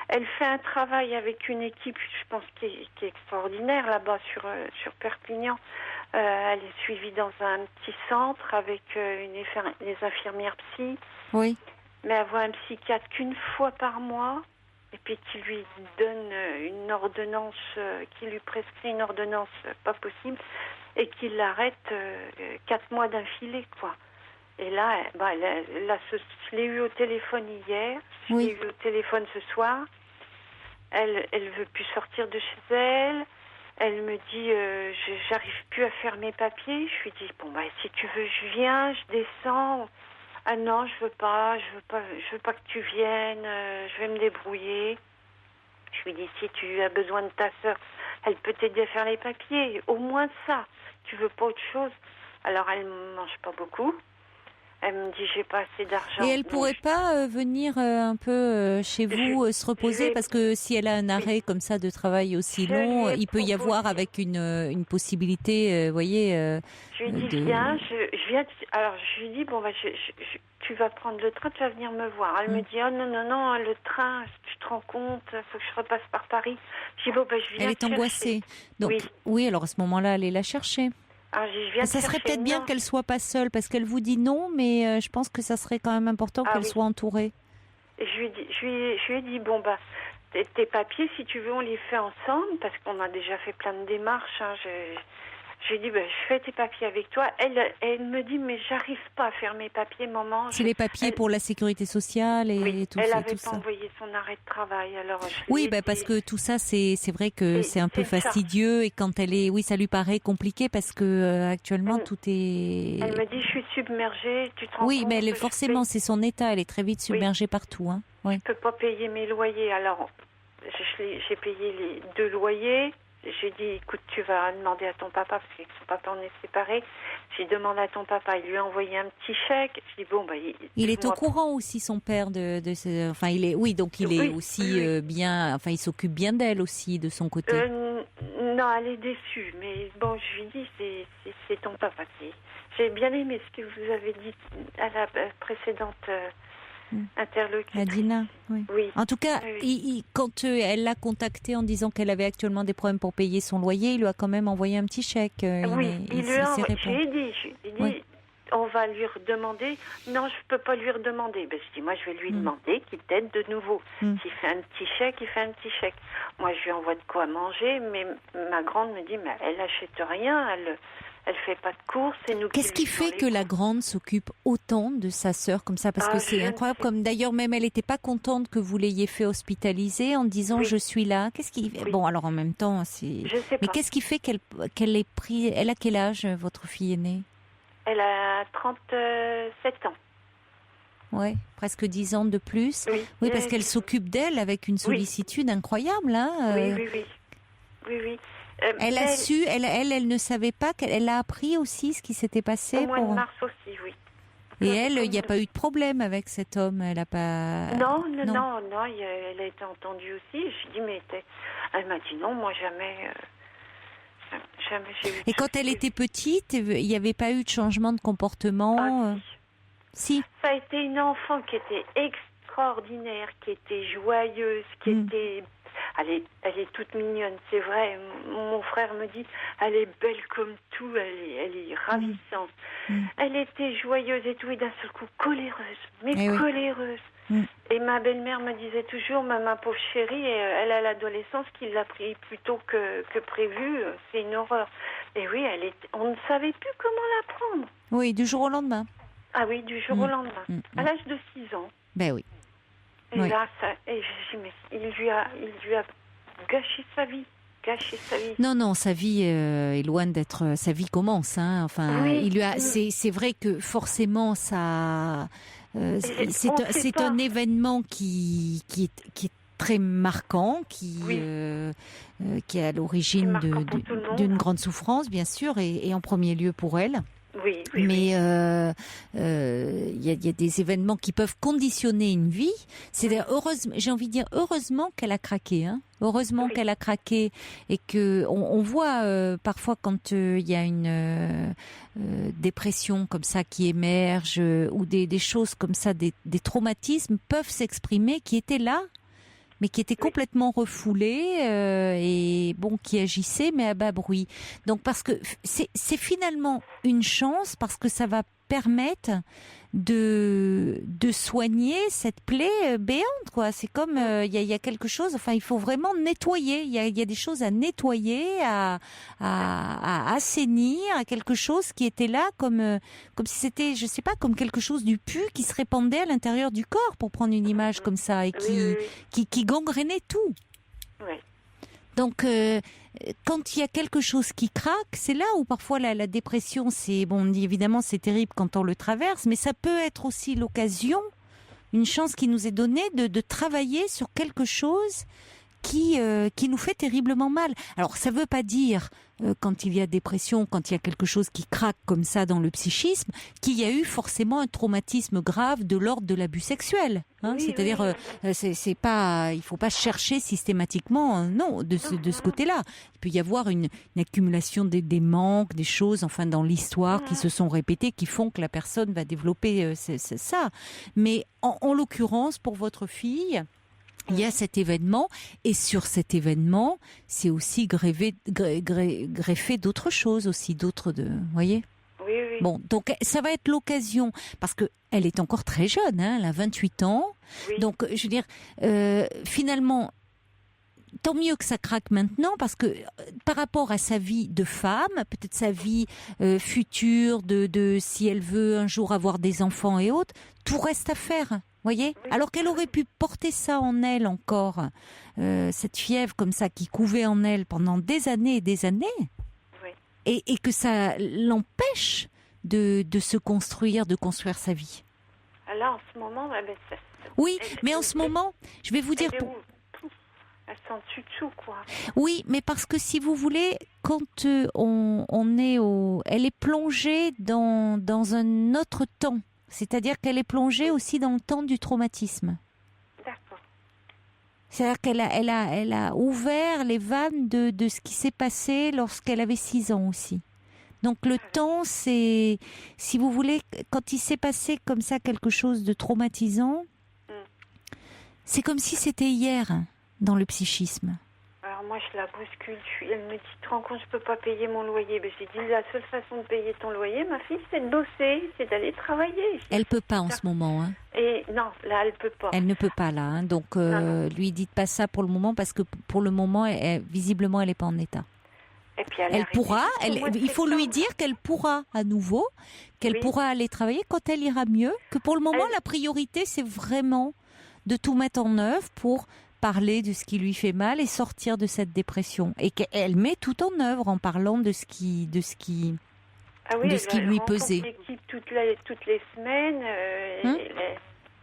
elle fait un travail avec une équipe, je pense, qui est extraordinaire là-bas sur Perpignan. Elle est suivie dans un petit centre avec les infirmières psy. Oui. Mais elle voit un psychiatre qu'une fois par mois et puis qui lui donne une ordonnance, qui lui prescrit une ordonnance pas possible et qui l'arrête 4 mois d'affilée, quoi. Et là, je l'ai eu au téléphone hier, je l'ai eu au téléphone ce soir. Elle veut plus sortir de chez elle. Elle me dit, j'arrive plus à faire mes papiers. Je lui dis, bon, si tu veux, je viens, je descends. Ah non, je veux pas que tu viennes, je vais me débrouiller. Je lui dis, si tu as besoin de ta sœur, elle peut t'aider à faire les papiers. Au moins ça. Tu veux pas autre chose? Alors, elle mange pas beaucoup. Elle me dit, j'ai pas assez d'argent. Et elle pourrait pas venir un peu chez vous se reposer, parce que si elle a un arrêt comme ça de travail aussi long, il peut y avoir avec une possibilité, voyez. Je lui dis, viens, je viens. Alors, je lui dis, bon, tu vas prendre le train, tu vas venir me voir. Elle me dit, oh non, le train, tu te rends compte, faut que je repasse par Paris. Je dis, bon, je viens. Elle est angoissée. Donc, oui, alors à ce moment-là, allez la chercher. Ça serait peut-être bien qu'elle soit pas seule, parce qu'elle vous dit non, mais je pense que ça serait quand même important qu'elle soit entourée. Et je lui ai dit, bon, tes papiers, si tu veux, on les fait ensemble, parce qu'on a déjà fait plein de démarches. Je lui ai dit, je fais tes papiers avec toi. Elle me dit, mais j'arrive pas à faire mes papiers, maman. C'est les papiers pour la sécurité sociale et tout ça. Elle n'avait pas envoyé son arrêt de travail. Alors parce que tout ça, c'est vrai que c'est un peu fastidieux. Et quand elle est, ça lui paraît compliqué, parce que actuellement, tout est... Elle me dit, je suis submergée, tu te rends compte? Oui, mais forcément, c'est son état. Elle est très vite submergée partout. Hein. Je ne peux pas payer mes loyers. Alors, j'ai payé les 2 loyers. J'ai dit, écoute, tu vas demander à ton papa, parce que son papa, on est séparés. J'ai demandé à ton papa, il lui a envoyé un petit chèque. Je dis, bon, il est au courant aussi, son père, enfin, il est, il est aussi bien, enfin, il s'occupe bien d'elle aussi, de son côté. Non, elle est déçue, mais bon, je lui dis, c'est ton papa. J'ai bien aimé ce que vous avez dit à la précédente interlocutrice. Adina, oui. En tout cas, quand elle l'a contacté en disant qu'elle avait actuellement des problèmes pour payer son loyer, il lui a quand même envoyé un petit chèque. Il lui a envoyé. Je lui ai dit, on va lui redemander. Non, je peux pas lui redemander. Je dis, moi, je vais lui demander qu'il t'aide de nouveau. S'il fait un petit chèque, il fait un petit chèque. Moi, je lui envoie de quoi manger, mais ma grande me dit, mais elle achète rien, elle fait pas de courses, c'est nous. Qu'est-ce qui fait que la grande s'occupe autant de sa sœur comme ça? Parce que c'est incroyable. Comme d'ailleurs, même elle n'était pas contente que vous l'ayez fait hospitaliser en disant je suis là. Qu'est-ce qui Bon, alors en même temps, c'est. Je sais pas. Mais qu'est-ce qui fait qu'elle ait pris? Elle a quel âge, votre fille aînée? Elle a 37 ans. Ouais, presque 10 ans de plus. Oui, parce qu'elle s'occupe d'elle avec une sollicitude incroyable, hein. Oui. Elle a su, elle ne savait pas, elle a appris aussi ce qui s'était passé. Au mois de mars aussi, oui. Et elle, il n'y a pas eu de problème avec cet homme, elle a pas... Non, elle a été entendue aussi. Je dis, mais elle m'a dit non, moi jamais j'ai eu... Et quand elle était petite, il n'y avait pas eu de changement de comportement? Si. Ça a été une enfant qui était extraordinaire, qui était joyeuse, qui était... Elle est toute mignonne, c'est vrai. Mon frère me dit, elle est belle comme tout, elle est ravissante. Elle était joyeuse et tout, et d'un seul coup, coléreuse, coléreuse. Et ma belle-mère me disait toujours, ma pauvre chérie, elle a l'adolescence qui l'a pris plus tôt que prévu, c'est une horreur. Et oui, on ne savait plus comment la prendre. Oui, du jour au lendemain. Ah oui, du jour au lendemain, à l'âge de 6 ans. Ben oui. Et là, il lui a gâché sa vie. Non, sa vie est loin d'être. Sa vie commence, hein. Enfin, il lui a. C'est vrai que forcément, ça. C'est un événement qui est très marquant, qui est à l'origine d'une grande souffrance, bien sûr, et en premier lieu pour elle. Mais il y a des événements qui peuvent conditionner une vie. J'ai envie de dire heureusement qu'elle a craqué, hein. Heureusement qu'elle a craqué, et que on voit parfois quand il y a une dépression comme ça qui émerge, ou des choses comme ça, des traumatismes peuvent s'exprimer qui étaient là, mais qui était complètement refoulé et qui agissait, mais à bas bruit. Donc parce que c'est finalement une chance, parce que ça va permettre de soigner cette plaie béante, quoi. C'est comme il y a quelque chose. Enfin, il faut vraiment nettoyer. Il y a des choses à nettoyer, à assainir, à quelque chose qui était là comme si c'était, je sais pas, comme quelque chose du pu qui se répandait à l'intérieur du corps, pour prendre une image comme ça, et qui gangrénait tout. Oui. Donc, quand il y a quelque chose qui craque, c'est là où parfois la dépression, on dit évidemment c'est terrible quand on le traverse, mais ça peut être aussi l'occasion, une chance qui nous est donnée de travailler sur quelque chose qui nous fait terriblement mal. Alors, ça ne veut pas dire, quand il y a dépression, quand il y a quelque chose qui craque comme ça dans le psychisme, qu'il y a eu forcément un traumatisme grave de l'ordre de l'abus sexuel. C'est-à-dire, c'est pas, il ne faut pas chercher systématiquement, non, de ce côté-là. Il peut y avoir une accumulation des manques, des choses, enfin, dans l'histoire qui se sont répétées, qui font que la personne va développer ça. Mais en l'occurrence, pour votre fille, il y a cet événement, et sur cet événement, c'est aussi greffé d'autres choses aussi, vous voyez ? Oui, oui. Bon, donc ça va être l'occasion, parce que elle est encore très jeune, elle a 28 ans, Oui. donc je veux dire, finalement, tant mieux que ça craque maintenant, parce que par rapport à sa vie de femme, peut-être sa vie future, de si elle veut un jour avoir des enfants et autres, tout reste à faire. Voyez, alors qu'elle aurait pu porter ça en elle encore, cette fièvre comme ça qui couvait en elle pendant des années et des années, et que ça l'empêche de se construire, de construire sa vie. Alors en ce moment, oui, mais en ce moment, je vais vous dire. Elle s'en tue dessous, quoi. Oui, mais parce que si vous voulez, quand on est elle est plongée dans un autre temps. C'est-à-dire qu'elle est plongée aussi dans le temps du traumatisme. D'accord. C'est-à-dire qu'elle a ouvert les vannes de ce qui s'est passé lorsqu'elle avait 6 ans aussi. Donc le temps, c'est, si vous voulez, quand il s'est passé comme ça quelque chose de traumatisant, c'est comme si c'était hier dans le psychisme. Alors moi, je la bouscule. Elle me dit, tu te rends compte, je peux pas payer mon loyer. Ben, j'ai dit, la seule façon de payer ton loyer, ma fille, c'est de bosser, c'est d'aller travailler. Elle peut pas en ce moment. Hein. Et non, là, elle peut pas. Elle ne peut pas là. Hein. Donc, non. Lui dites pas ça pour le moment, parce que pour le moment, visiblement, elle n'est pas en état. Et puis elle pourra. Il faut lui dire qu'elle pourra à nouveau, qu'elle pourra aller travailler quand elle ira mieux. Que pour le moment, la priorité, c'est vraiment de tout mettre en œuvre pour parler de ce qui lui fait mal et sortir de cette dépression, et qu'elle met tout en œuvre en parlant de ce qui lui pesait. L'équipe toutes les semaines.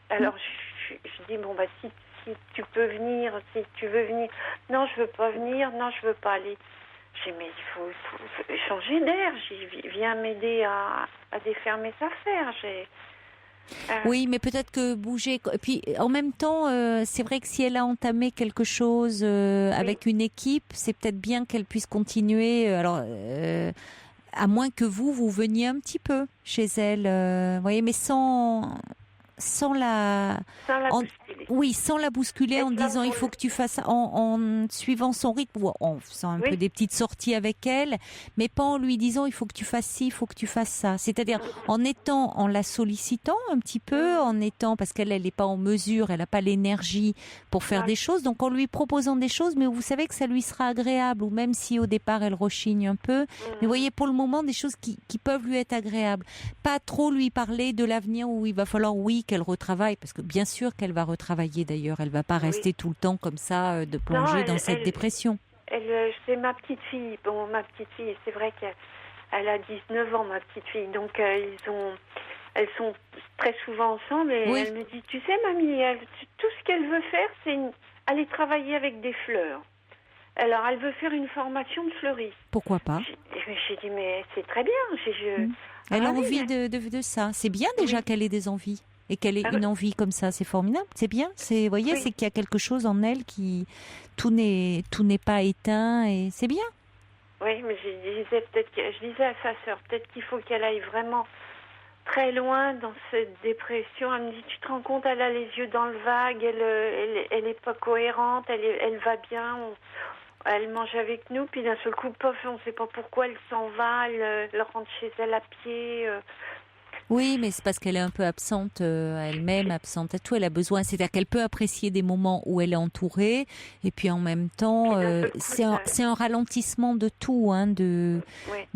Alors je dis bon si tu peux venir, si tu veux venir. Non, je veux pas venir. Non, je veux pas aller. J'ai dit mais il faut changer d'air. Viens m'aider à défaire mes affaires. Oui, mais peut-être que bouger. Et puis, en même temps, c'est vrai que si elle a entamé quelque chose avec une équipe, c'est peut-être bien qu'elle puisse continuer. Alors, à moins que vous veniez un petit peu chez elle, voyez, mais sans la bousculer. Oui, sans la bousculer, en disant il faut que tu fasses, en suivant son rythme, ou en faisant un peu des petites sorties avec elle, mais pas en lui disant il faut que tu fasses ci, il faut que tu fasses ça. C'est-à-dire en la sollicitant un petit peu, parce qu'elle n'est pas en mesure, elle n'a pas l'énergie pour faire des choses, donc en lui proposant des choses, mais vous savez que ça lui sera agréable, ou même si au départ elle rechigne un peu, mais vous voyez, pour le moment, des choses qui peuvent lui être agréables. Pas trop lui parler de l'avenir où il va falloir, qu'elle retravaille, parce que bien sûr qu'elle va retravailler d'ailleurs, elle va pas rester tout le temps comme ça, de plonger dans cette dépression. C'est ma petite fille. Bon, ma petite fille, c'est vrai qu'elle a 19 ans, ma petite fille, donc elles sont très souvent ensemble, et elle me dit, tu sais mamie, tout ce qu'elle veut faire, c'est aller travailler avec des fleurs. Alors elle veut faire une formation de fleuriste. Pourquoi pas? J'ai dit mais c'est très bien. Elle a envie de ça. C'est bien déjà qu'elle ait des envies. Et qu'elle ait une envie comme ça, c'est formidable, c'est bien. C'est, voyez, c'est qu'il y a quelque chose en elle qui tout n'est pas éteint, et c'est bien. Oui, mais je disais à sa sœur, peut-être qu'il faut qu'elle aille vraiment très loin dans cette dépression. Elle me dit, tu te rends compte, elle a les yeux dans le vague, elle est pas cohérente, elle va bien. Elle mange avec nous, puis d'un seul coup, pof, on ne sait pas pourquoi elle s'en va, elle rentre chez elle à pied. Oui, mais c'est parce qu'elle est un peu absente elle-même, absente à tout. Elle a besoin, c'est-à-dire qu'elle peut apprécier des moments où elle est entourée, et puis en même temps, c'est un ralentissement de tout, hein, de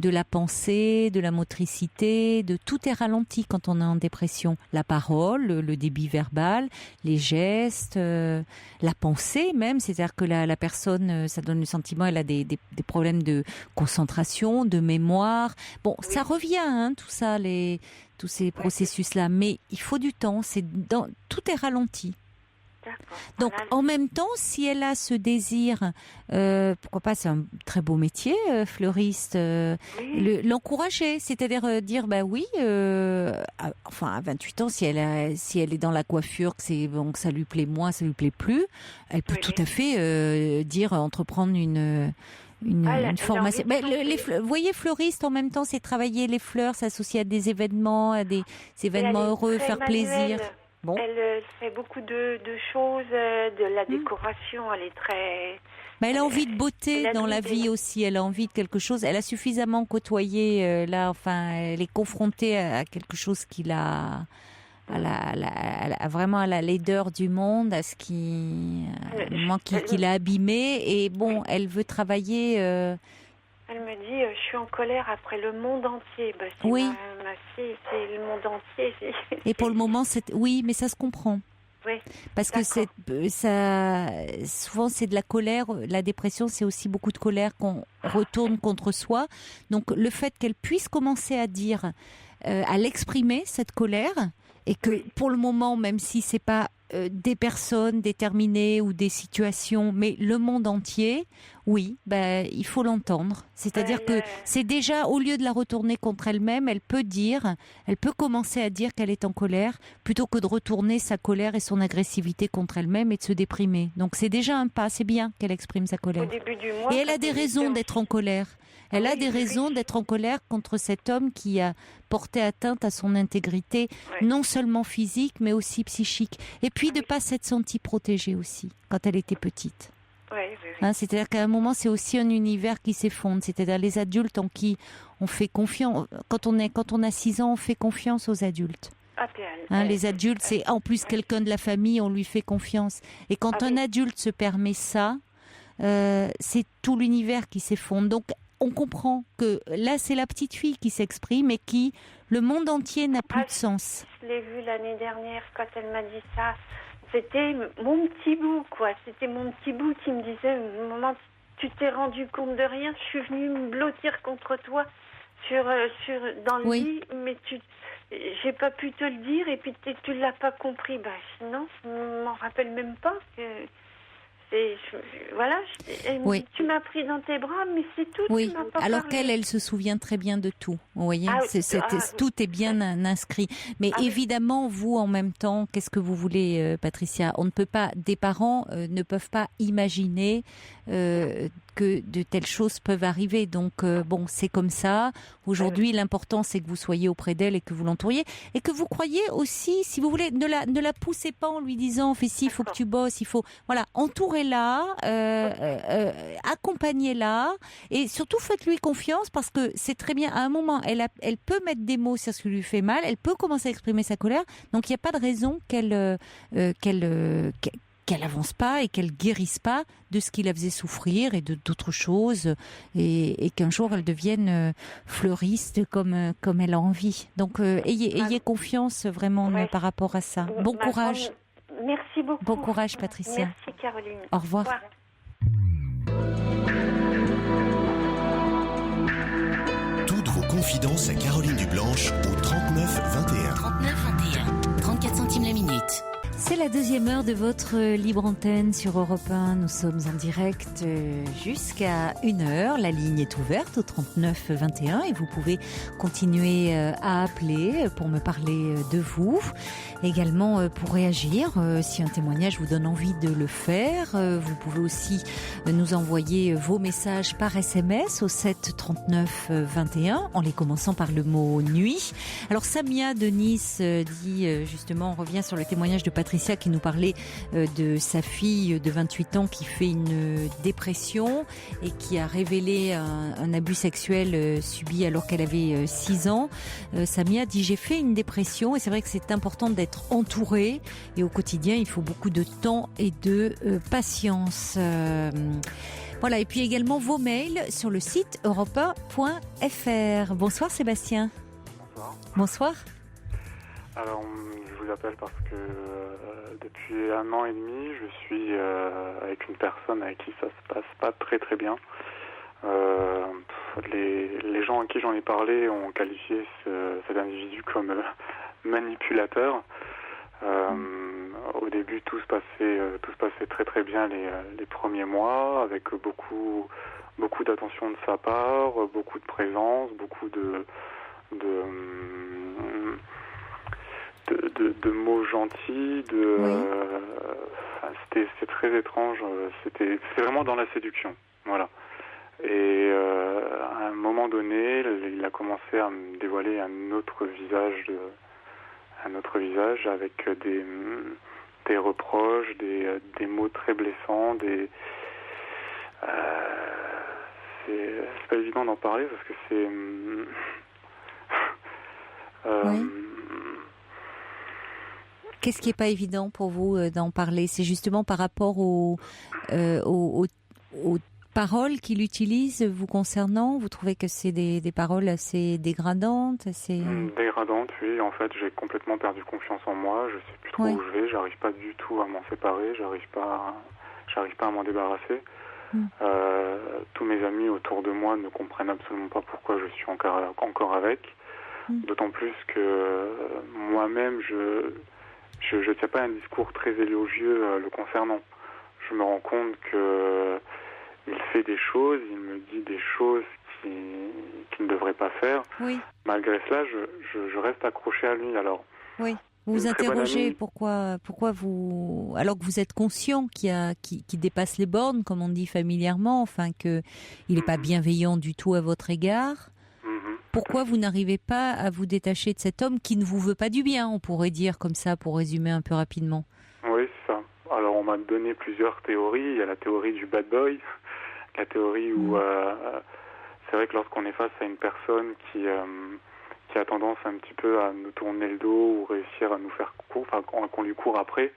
la pensée, de la motricité, de tout est ralenti quand on est en dépression. La parole, le débit verbal, les gestes, la pensée même, c'est-à-dire que la personne, ça donne le sentiment, elle a des problèmes de concentration, de mémoire. Bon, ça revient, hein, tout ça, tous ces processus-là, mais il faut du temps, tout est ralenti. D'accord. Donc, en même temps, si elle a ce désir, pourquoi pas, c'est un très beau métier, fleuriste, l'encourager, c'est-à-dire dire, bah oui, à 28 ans, si elle est dans la coiffure, que ça lui plaît moins, ça lui plaît plus, elle peut tout à fait entreprendre une formation. Vous voyez, fleuriste, en même temps, c'est travailler les fleurs, s'associer à des événements, à des événements heureux, faire plaisir. Bon. Elle fait beaucoup de choses, de la décoration, elle est très... Elle a envie de beauté dans la vie aussi, elle a envie de quelque chose, elle a suffisamment côtoyé, elle est confrontée à quelque chose qui l'a... vraiment à la laideur du monde, à ce qui l'a abîmée, et bon, elle veut travailler. Elle me dit, je suis en colère après le monde entier. Ma fille, c'est le monde entier. Et pour le moment, oui, mais ça se comprend. Oui. Parce que souvent c'est de la colère. La dépression, c'est aussi beaucoup de colère qu'on retourne contre soi. Donc le fait qu'elle puisse commencer à dire, à l'exprimer cette colère. Et que pour le moment, même si c'est pas des personnes déterminées ou des situations, mais le monde entier, oui, il faut l'entendre. C'est-à-dire que c'est déjà, au lieu de la retourner contre elle-même, elle peut commencer à dire qu'elle est en colère, plutôt que de retourner sa colère et son agressivité contre elle-même et de se déprimer. Donc c'est déjà un pas, c'est bien qu'elle exprime sa colère. Au début du mois, et elle a des raisons d'être en colère. Elle a des raisons d'être en colère contre cet homme qui a porté atteinte à son intégrité, non seulement physique, mais aussi psychique. Et puis de ne pas s'être sentie protégée aussi, quand elle était petite. Hein, c'est-à-dire qu'à un moment, c'est aussi un univers qui s'effondre. C'est-à-dire les adultes en qui on fait confiance. Quand on a 6 ans, on fait confiance aux adultes. Les adultes, c'est en plus quelqu'un de la famille, on lui fait confiance. Et quand un adulte se permet ça, c'est tout l'univers qui s'effondre. Donc, on comprend que là, c'est la petite fille qui s'exprime et qui, le monde entier n'a plus de sens. Je l'ai vue l'année dernière quand elle m'a dit ça. C'était mon petit bout, quoi. C'était mon petit bout qui me disait, maman, tu t'es rendu compte de rien, je suis venue me blottir contre toi dans le lit, mais j'ai pas pu te le dire et puis tu l'as pas compris. Sinon, je m'en rappelle même pas que... tu m'as pris dans tes bras, mais c'est tout. Oui, tu m'as pas alors parlé. qu'elle se souvient très bien de tout. Vous voyez, tout est bien inscrit. Mais évidemment, vous, en même temps, qu'est-ce que vous voulez, Patricia ? Des parents ne peuvent pas imaginer que de telles choses peuvent arriver. Donc, c'est comme ça. Aujourd'hui, l'important, c'est que vous soyez auprès d'elle et que vous l'entouriez. Et que vous croyez aussi, si vous voulez, ne la poussez pas en lui disant, fais ci, il faut que tu bosses, il faut... Voilà, entourez-la, accompagnez-la, et surtout faites-lui confiance, parce que c'est très bien, à un moment, elle peut mettre des mots sur ce qui lui fait mal, elle peut commencer à exprimer sa colère, donc il n'y a pas de raison qu'elle avance pas et qu'elle guérisse pas de ce qui la faisait souffrir et d'autres choses, et qu'un jour elle devienne fleuriste comme elle a envie. Donc ayez confiance vraiment par rapport à ça. Bon courage. Merci beaucoup. Bon courage, Patricia. Merci, Caroline. Au revoir. Toutes vos confidences à Caroline Dublanche au 39 21. 39 21. 34 centimes la minute. C'est la deuxième heure de votre libre antenne sur Europe 1. Nous sommes en direct jusqu'à 1h. La ligne est ouverte au 39 21 et vous pouvez continuer à appeler pour me parler de vous. Également pour réagir, si un témoignage vous donne envie de le faire. Vous pouvez aussi nous envoyer vos messages par SMS au 7 39 21 en les commençant par le mot nuit. Alors Samia de Nice dit justement, on revient sur le témoignage de Patricia. Patricia qui nous parlait de sa fille de 28 ans qui fait une dépression et qui a révélé un abus sexuel subi alors qu'elle avait 6 ans. Samia dit j'ai fait une dépression et c'est vrai que c'est important d'être entouré et au quotidien il faut beaucoup de temps et de patience. Voilà, et puis également vos mails sur le site europe1.fr. Bonsoir Sébastien. Bonsoir. Bonsoir. Alors, je vous appelle parce que depuis 1 an et demi, je suis avec une personne avec qui ça se passe pas très très bien. Les gens à qui j'en ai parlé ont qualifié cet individu comme manipulateur. Au début, tout se passait très très bien les premiers mois, avec beaucoup d'attention de sa part, beaucoup de présence, beaucoup de mots gentils. C'était très étrange. C'était vraiment dans la séduction, voilà. Et à un moment donné, il a commencé à me dévoiler un autre visage avec des reproches, des mots très blessants, c'est pas évident d'en parler parce que c'est Oui. Qu'est-ce qui est pas évident pour vous d'en parler? C'est justement par rapport aux paroles qu'il utilise vous concernant. Vous trouvez que c'est des paroles assez dégradantes, assez... Dégradantes, oui. En fait, j'ai complètement perdu confiance en moi. Je sais plus trop où je vais. J'arrive pas du tout à m'en séparer. J'arrive pas à m'en débarrasser. Tous mes amis autour de moi ne comprennent absolument pas pourquoi je suis encore avec. D'autant plus que moi-même, je tiens pas un discours très élogieux le concernant. Je me rends compte que il fait des choses, il me dit des choses qu'il ne devrait pas faire. Oui. Malgré cela, je reste accroché à lui. Alors. Oui. Vous vous interrogez pourquoi vous, alors que vous êtes conscient qu'il dépasse les bornes, comme on dit familièrement, enfin que il n'est pas bienveillant du tout à votre égard. Pourquoi vous n'arrivez pas à vous détacher de cet homme qui ne vous veut pas du bien, on pourrait dire comme ça, pour résumer un peu rapidement? Oui, c'est ça. Alors, on m'a donné plusieurs théories. Il y a la théorie du bad boy, la théorie où c'est vrai que lorsqu'on est face à une personne qui a tendance un petit peu à nous tourner le dos ou réussir à nous faire qu'on lui court après,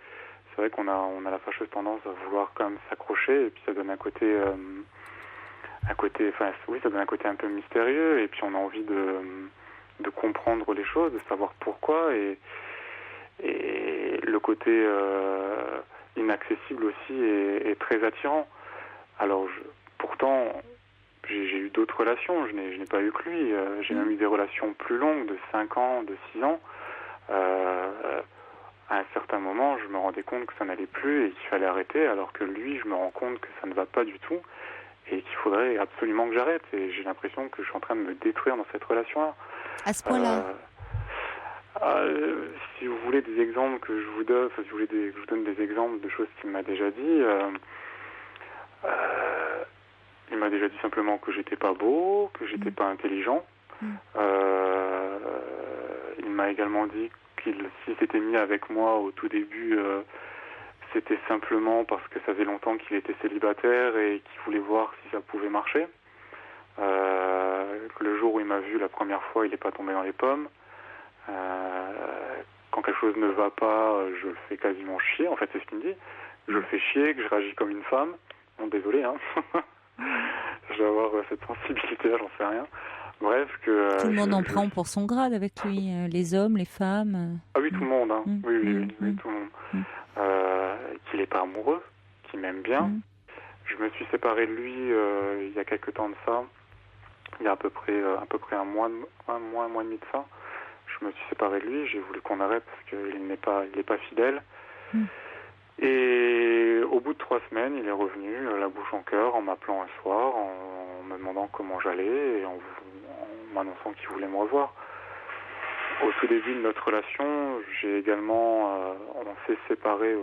c'est vrai qu'on a la fâcheuse tendance à vouloir quand même s'accrocher et puis ça donne un côté... ça donne un côté un peu mystérieux et puis on a envie de comprendre les choses, de savoir pourquoi et le côté inaccessible aussi est très attirant. Alors pourtant j'ai eu d'autres relations, je n'ai pas eu que lui, j'ai même eu des relations plus longues de 5 ans, de 6 ans. À un certain moment, je me rendais compte que ça n'allait plus et qu'il fallait arrêter, alors que lui, je me rends compte que ça ne va pas du tout. Et qu'il faudrait absolument que j'arrête. Et j'ai l'impression que je suis en train de me détruire dans cette relation-là. À ce point-là si vous voulez des exemples que je vous donne, si vous voulez que je vous donne des exemples de choses qu'il m'a déjà dit, il m'a déjà dit simplement que j'étais pas beau, que j'étais pas intelligent. Il m'a également dit qu'il s'il s'était mis avec moi au tout début... c'était simplement parce que ça faisait longtemps qu'il était célibataire et qu'il voulait voir si ça pouvait marcher. Le jour où il m'a vu la première fois, il n'est pas tombé dans les pommes. Quand quelque chose ne va pas, je le fais quasiment chier. En fait, c'est ce qu'il me dit. Je le fais chier, que je réagis comme une femme. Bon, désolé, hein. Je vais avoir cette sensibilité-là, j'en sais rien. Bref, que... tout le monde en prend pour son grade avec lui, les hommes, les femmes. Ah oui, tout le monde, hein. Oui, tout le monde. Qu'il n'est pas amoureux, qu'il m'aime bien. Je me suis séparé de lui il y a quelques temps de ça, il y a à peu près un mois et demi de ça. Je me suis séparé de lui, j'ai voulu qu'on arrête parce qu'il n'est pas fidèle. Et au bout de 3 semaines, il est revenu la bouche en cœur en m'appelant un soir, en me demandant comment j'allais et en m'annonçant qu'il voulait me revoir. Au tout début de notre relation, j'ai également, on s'est séparés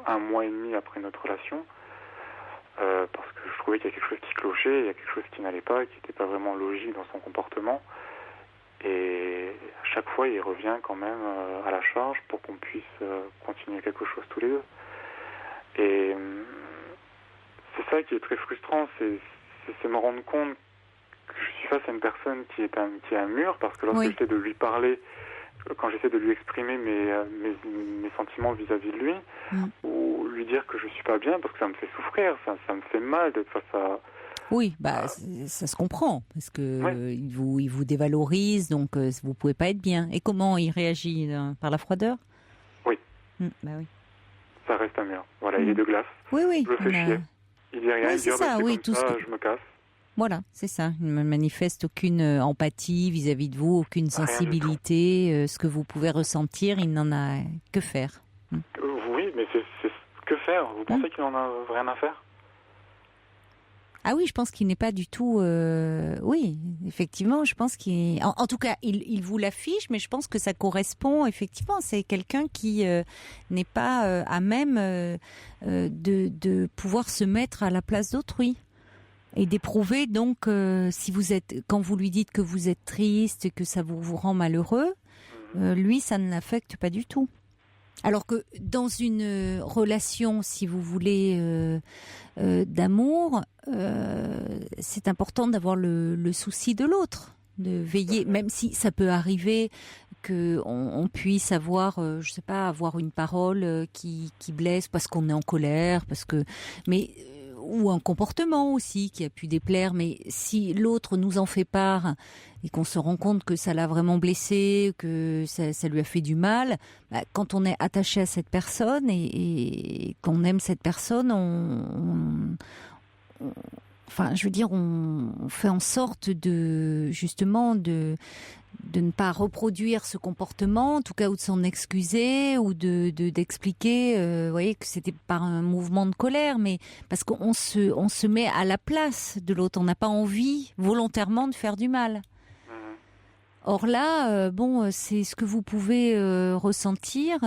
1 mois et demi après notre relation, parce que je trouvais qu'il y a quelque chose qui clochait, il y a quelque chose qui n'allait pas, qui n'était pas vraiment logique dans son comportement. Et à chaque fois, il revient quand même à la charge pour qu'on puisse continuer quelque chose tous les deux. Et c'est ça qui est très frustrant, c'est me rendre compte que je suis face à une personne qui est un mur, parce que lorsque j'essaie de lui parler, quand j'essaie de lui exprimer mes sentiments vis-à-vis de lui, ou lui dire que je suis pas bien, parce que ça me fait souffrir, ça me fait mal d'être face à... Oui, ça se comprend, parce que il vous dévalorise, donc vous pouvez pas être bien. Et comment il réagit par la froideur? Oui. Oui. Ça reste un mur. Voilà, il est de glace. Oui. Je le fais chier. Il dit rien, il dit je me casse. Voilà, c'est ça. Il ne manifeste aucune empathie vis-à-vis de vous, aucune sensibilité. Ce que vous pouvez ressentir, il n'en a que faire. Oui, mais c'est que faire? Vous pensez qu'il n'en a rien à faire? Ah oui, je pense qu'il n'est pas du tout... Oui, effectivement, je pense qu'il... En tout cas, il vous l'affiche, mais je pense que ça correspond, effectivement. C'est quelqu'un qui n'est pas à même de pouvoir se mettre à la place d'autrui. Et d'éprouver, donc, quand vous lui dites que vous êtes triste, que ça vous rend malheureux, lui, ça ne l'affecte pas du tout. Alors que dans une relation, si vous voulez, d'amour, c'est important d'avoir le souci de l'autre, de veiller, même si ça peut arriver qu'on puisse avoir, je sais pas, avoir une parole qui blesse parce qu'on est en colère, ou un comportement aussi qui a pu déplaire, mais si l'autre nous en fait part et qu'on se rend compte que ça l'a vraiment blessé, que ça lui a fait du mal, quand on est attaché à cette personne et qu'on aime cette personne, on fait en sorte de ne pas reproduire ce comportement, en tout cas, ou de s'en excuser, ou d'expliquer, voyez, que c'était par un mouvement de colère, mais parce qu'on se met à la place de l'autre. On n'a pas envie volontairement de faire du mal. Or là, c'est ce que vous pouvez ressentir.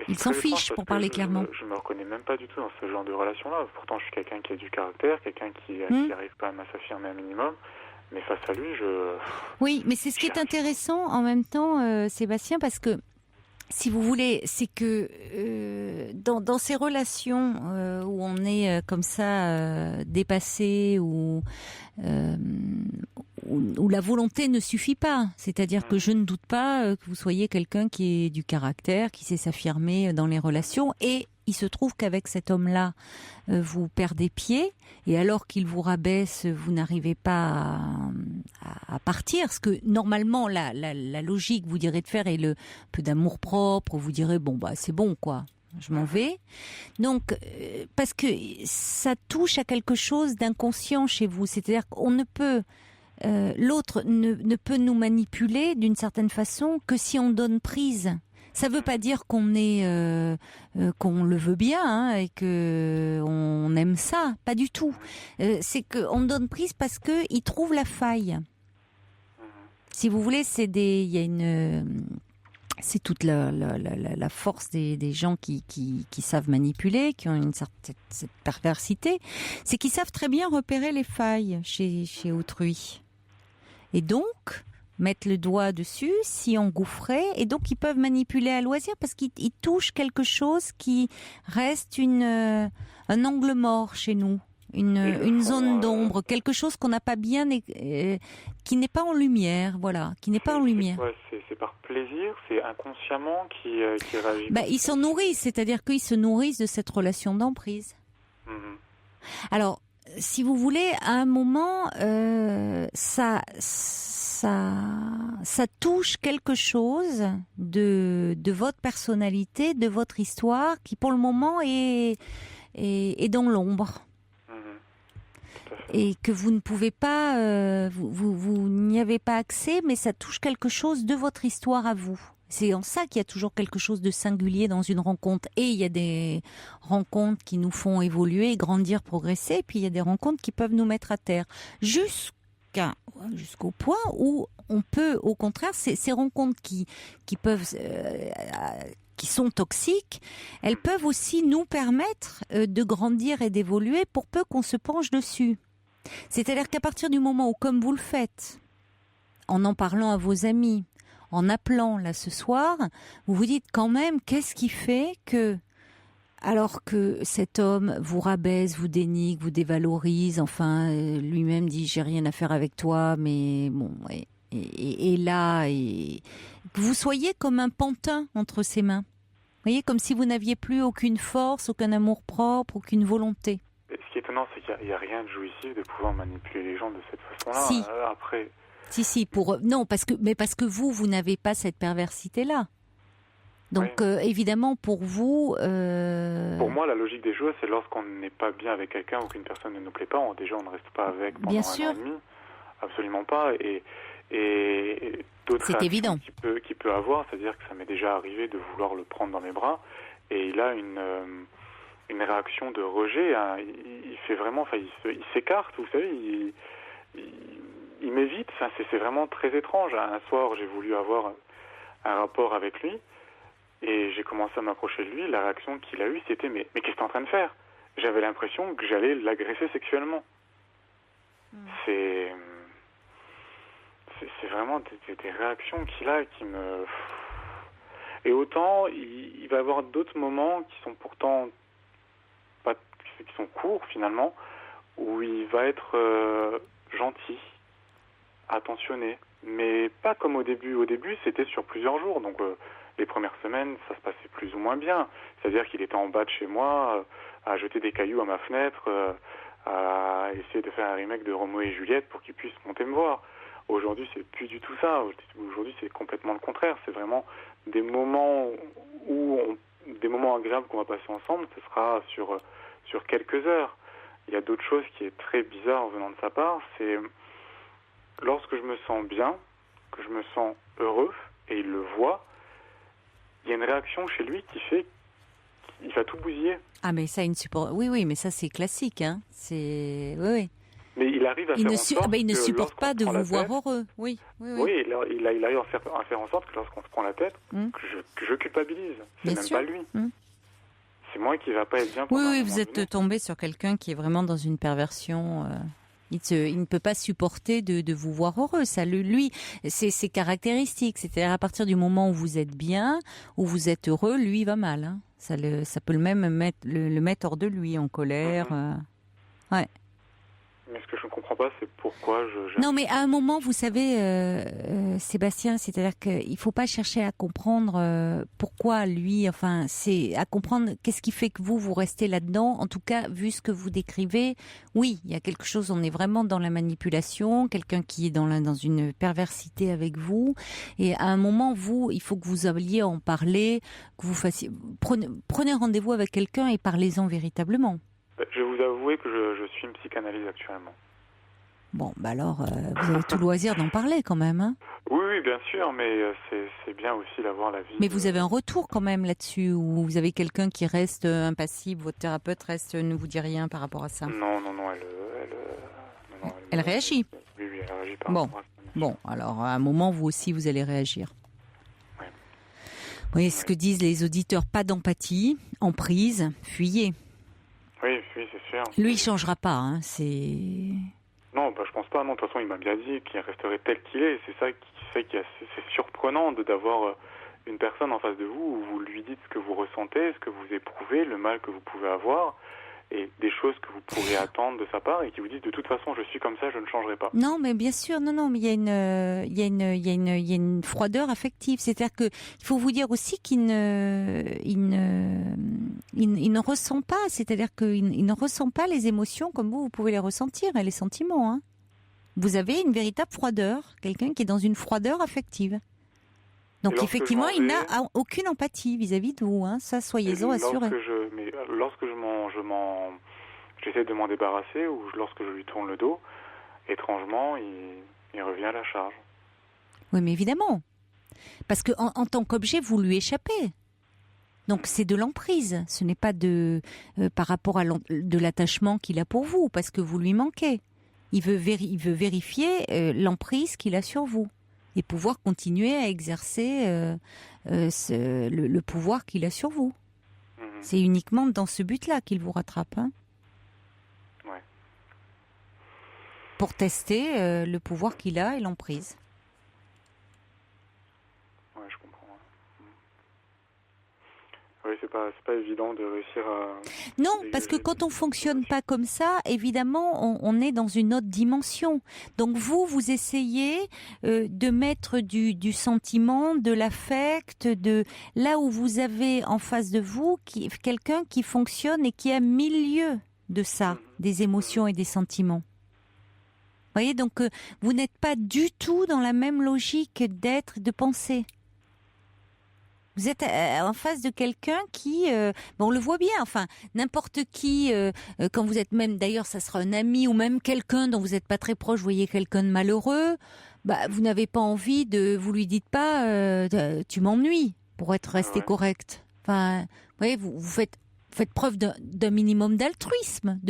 Il s'en fiche, pour parler clairement. Je me reconnais même pas du tout dans ce genre de relation-là. Pourtant, je suis quelqu'un qui a du caractère, quelqu'un qui arrive quand même à s'affirmer un minimum. Mais face à lui, Oui, mais c'est ce qui est intéressant en même temps, Sébastien, parce que, si vous voulez, c'est que dans ces relations où on est comme ça dépassé, où la volonté ne suffit pas, c'est-à-dire que je ne doute pas que vous soyez quelqu'un qui ait du caractère, qui sait s'affirmer dans les relations, et il se trouve qu'avec cet homme-là, vous perdez pied, et alors qu'il vous rabaisse, vous n'arrivez pas à partir. Ce que normalement la logique vous dirait de faire est le peu d'amour propre. Vous direz c'est bon quoi, je m'en vais. Donc parce que ça touche à quelque chose d'inconscient chez vous, c'est-à-dire qu'on ne peut l'autre ne peut nous manipuler d'une certaine façon que si on donne prise. Ça veut pas dire qu'on est qu'on le veut bien et que on aime ça, pas du tout. C'est qu'on donne prise parce que il trouve la faille. Si vous voulez, c'est toute la force des gens qui savent manipuler, qui ont cette perversité, c'est qu'ils savent très bien repérer les failles chez autrui. Et donc mettre le doigt dessus, s'y engouffrer, et donc ils peuvent manipuler à loisir parce qu'ils touchent quelque chose qui reste un angle mort chez nous, une zone d'ombre, quelque chose qu'on n'a pas bien, qui n'est pas en lumière, voilà, qui n'est pas en lumière. C'est par plaisir, c'est inconsciemment qui réagit. Ils s'en nourrissent, c'est-à-dire qu'ils se nourrissent de cette relation d'emprise. Alors, si vous voulez, à un moment, ça touche quelque chose de votre personnalité, de votre histoire, qui pour le moment est dans l'ombre. Et que vous ne pouvez pas, vous n'y avez pas accès, mais ça touche quelque chose de votre histoire à vous. C'est en ça qu'il y a toujours quelque chose de singulier dans une rencontre. Et il y a des rencontres qui nous font évoluer, grandir, progresser. Et puis il y a des rencontres qui peuvent nous mettre à terre. Jusqu'au point où on peut, au contraire, ces rencontres qui sont toxiques, elles peuvent aussi nous permettre de grandir et d'évoluer pour peu qu'on se penche dessus. C'est-à-dire qu'à partir du moment où, comme vous le faites, en parlant à vos amis, en appelant là ce soir, vous vous dites quand même, qu'est-ce qui fait que, alors que cet homme vous rabaisse, vous dénigre, vous dévalorise, enfin lui-même dit j'ai rien à faire avec toi, mais bon, et là, que vous soyez comme un pantin entre ses mains. Vous voyez, comme si vous n'aviez plus aucune force, aucun amour propre, aucune volonté. Et ce qui est étonnant, c'est qu'il n'y a rien de jouissif de pouvoir manipuler les gens de cette façon-là. Si. Après... Si, non, parce que vous n'avez pas cette perversité-là. Donc, oui. Évidemment, pour vous... Pour moi, la logique des choses, c'est lorsqu'on n'est pas bien avec quelqu'un ou qu'une personne ne nous plaît pas, on ne reste pas avec pendant bien un sûr. an et demi. Absolument pas. Et d'autres c'est évident. qu'il peut avoir, c'est-à-dire que ça m'est déjà arrivé de vouloir le prendre dans mes bras, et il a une réaction de rejet. Hein. Il fait vraiment... il s'écarte, vous savez, il m'évite. Enfin, c'est vraiment très étrange. Un soir, j'ai voulu avoir un rapport avec lui, et j'ai commencé à m'approcher de lui. La réaction qu'il a eue, c'était mais qu'est-ce que tu es en train de faire? J'avais l'impression que j'allais l'agresser sexuellement. C'est vraiment des réactions qu'il a qui me... Et autant, il va y avoir d'autres moments qui sont pourtant pas, qui sont courts finalement, où il va être gentil, attentionné, mais pas comme au début. Au début, c'était sur plusieurs jours, donc les premières semaines, ça se passait plus ou moins bien. C'est-à-dire qu'il était en bas de chez moi, à jeter des cailloux à ma fenêtre, à essayer de faire un remake de Roméo et Juliette pour qu'il puisse monter me voir. Aujourd'hui, c'est plus du tout ça. Aujourd'hui, c'est complètement le contraire. C'est vraiment des moments des moments agréables qu'on va passer ensemble. Ce sera sur quelques heures. Il y a d'autres choses qui est très bizarre venant de sa part. C'est lorsque je me sens bien, que je me sens heureux, et il le voit, il y a une réaction chez lui qui fait qu'il va tout bousiller. Ah, mais ça, oui, mais ça, c'est classique, hein. Oui. Mais il arrive à faire en sorte il ne supporte pas de vous voir heureux. Oui, il arrive à faire en sorte que lorsqu'on se prend la tête, que je culpabilise. C'est même pas lui. C'est moi qui ne va pas être bien. Oui, vous êtes tombé sur quelqu'un qui est vraiment dans une perversion. Il ne peut pas supporter de vous voir heureux. Ça, lui, c'est caractéristique. C'est-à-dire à partir du moment où vous êtes bien, où vous êtes heureux, lui, il va mal. Hein. Ça peut même le mettre hors de lui, en colère. Ouais. Mais ce que je ne comprends pas, c'est pourquoi Non, mais à un moment, vous savez, Sébastien, c'est-à-dire qu'il ne faut pas chercher à comprendre pourquoi lui, enfin, c'est à comprendre qu'est-ce qui fait que vous restez là-dedans. En tout cas, vu ce que vous décrivez, oui, il y a quelque chose, on est vraiment dans la manipulation, quelqu'un qui est dans une perversité avec vous. Et à un moment, il faut que vous alliez en parler, que vous fassiez... Prenez rendez-vous avec quelqu'un et parlez-en véritablement. Je vais vous avouer que je suis une psychanalyse actuellement. Bon, bah alors, vous avez tout loisir d'en parler quand même, hein? Oui, bien sûr, mais c'est bien aussi d'avoir la vie. Mais vous avez un retour quand même là-dessus, ou vous avez quelqu'un qui reste impassible, votre thérapeute ne vous dit rien par rapport à ça? Non, elle réagit? Oui, elle réagit pas. Bon, alors à un moment, vous aussi, vous allez réagir. Ouais. Vous voyez ce que disent les auditeurs, pas d'empathie, emprise, fuyez. Oui, c'est sûr. Lui, il changera pas, hein, Non, je pense pas. Non, de toute façon, il m'a bien dit qu'il resterait tel qu'il est. C'est ça qui fait que c'est surprenant d'avoir une personne en face de vous où vous lui dites ce que vous ressentez, ce que vous éprouvez, le mal que vous pouvez avoir, et des choses que vous pourrez attendre de sa part, et qui vous disent de toute façon, je suis comme ça, je ne changerai pas. Non, mais bien sûr, non, mais il y a une froideur affective. C'est-à-dire que il faut vous dire aussi qu'il ne ressent pas. C'est-à-dire qu'il ne ressent pas les émotions comme vous pouvez les ressentir, et les sentiments. Hein. Vous avez une véritable froideur, quelqu'un qui est dans une froideur affective. Donc effectivement, il n'a aucune empathie vis-à-vis de vous. Hein. Ça, soyez-en assurés. Lorsque j'essaie de m'en débarrasser, ou lorsque je lui tourne le dos, étrangement, il revient à la charge. Oui, mais évidemment. Parce qu'en tant qu'objet, vous lui échappez. Donc c'est de l'emprise. Ce n'est pas par rapport à de l'attachement qu'il a pour vous, parce que vous lui manquez. Il veut vérifier l'emprise qu'il a sur vous et pouvoir continuer à exercer le pouvoir qu'il a sur vous. C'est uniquement dans ce but-là qu'il vous rattrape. Hein, ouais. pour tester le pouvoir qu'il a et l'emprise. Oui, c'est pas évident de réussir à... Non, parce que quand on fonctionne pas comme ça, évidemment, on est dans une autre dimension. Donc vous essayez de mettre du sentiment, de l'affect, de là où vous avez en face de vous quelqu'un qui fonctionne et qui a milieu de ça, des émotions et des sentiments. Vous voyez, donc vous n'êtes pas du tout dans la même logique d'être et de penser. Vous êtes en face de quelqu'un qui, on le voit bien, enfin, n'importe qui, quand vous êtes même, d'ailleurs, ça sera un ami ou même quelqu'un dont vous n'êtes pas très proche, vous voyez quelqu'un de malheureux, vous n'avez pas envie vous lui dites pas, tu m'ennuies, pour être resté correct. Enfin, vous voyez, vous faites preuve d'un minimum d'altruisme,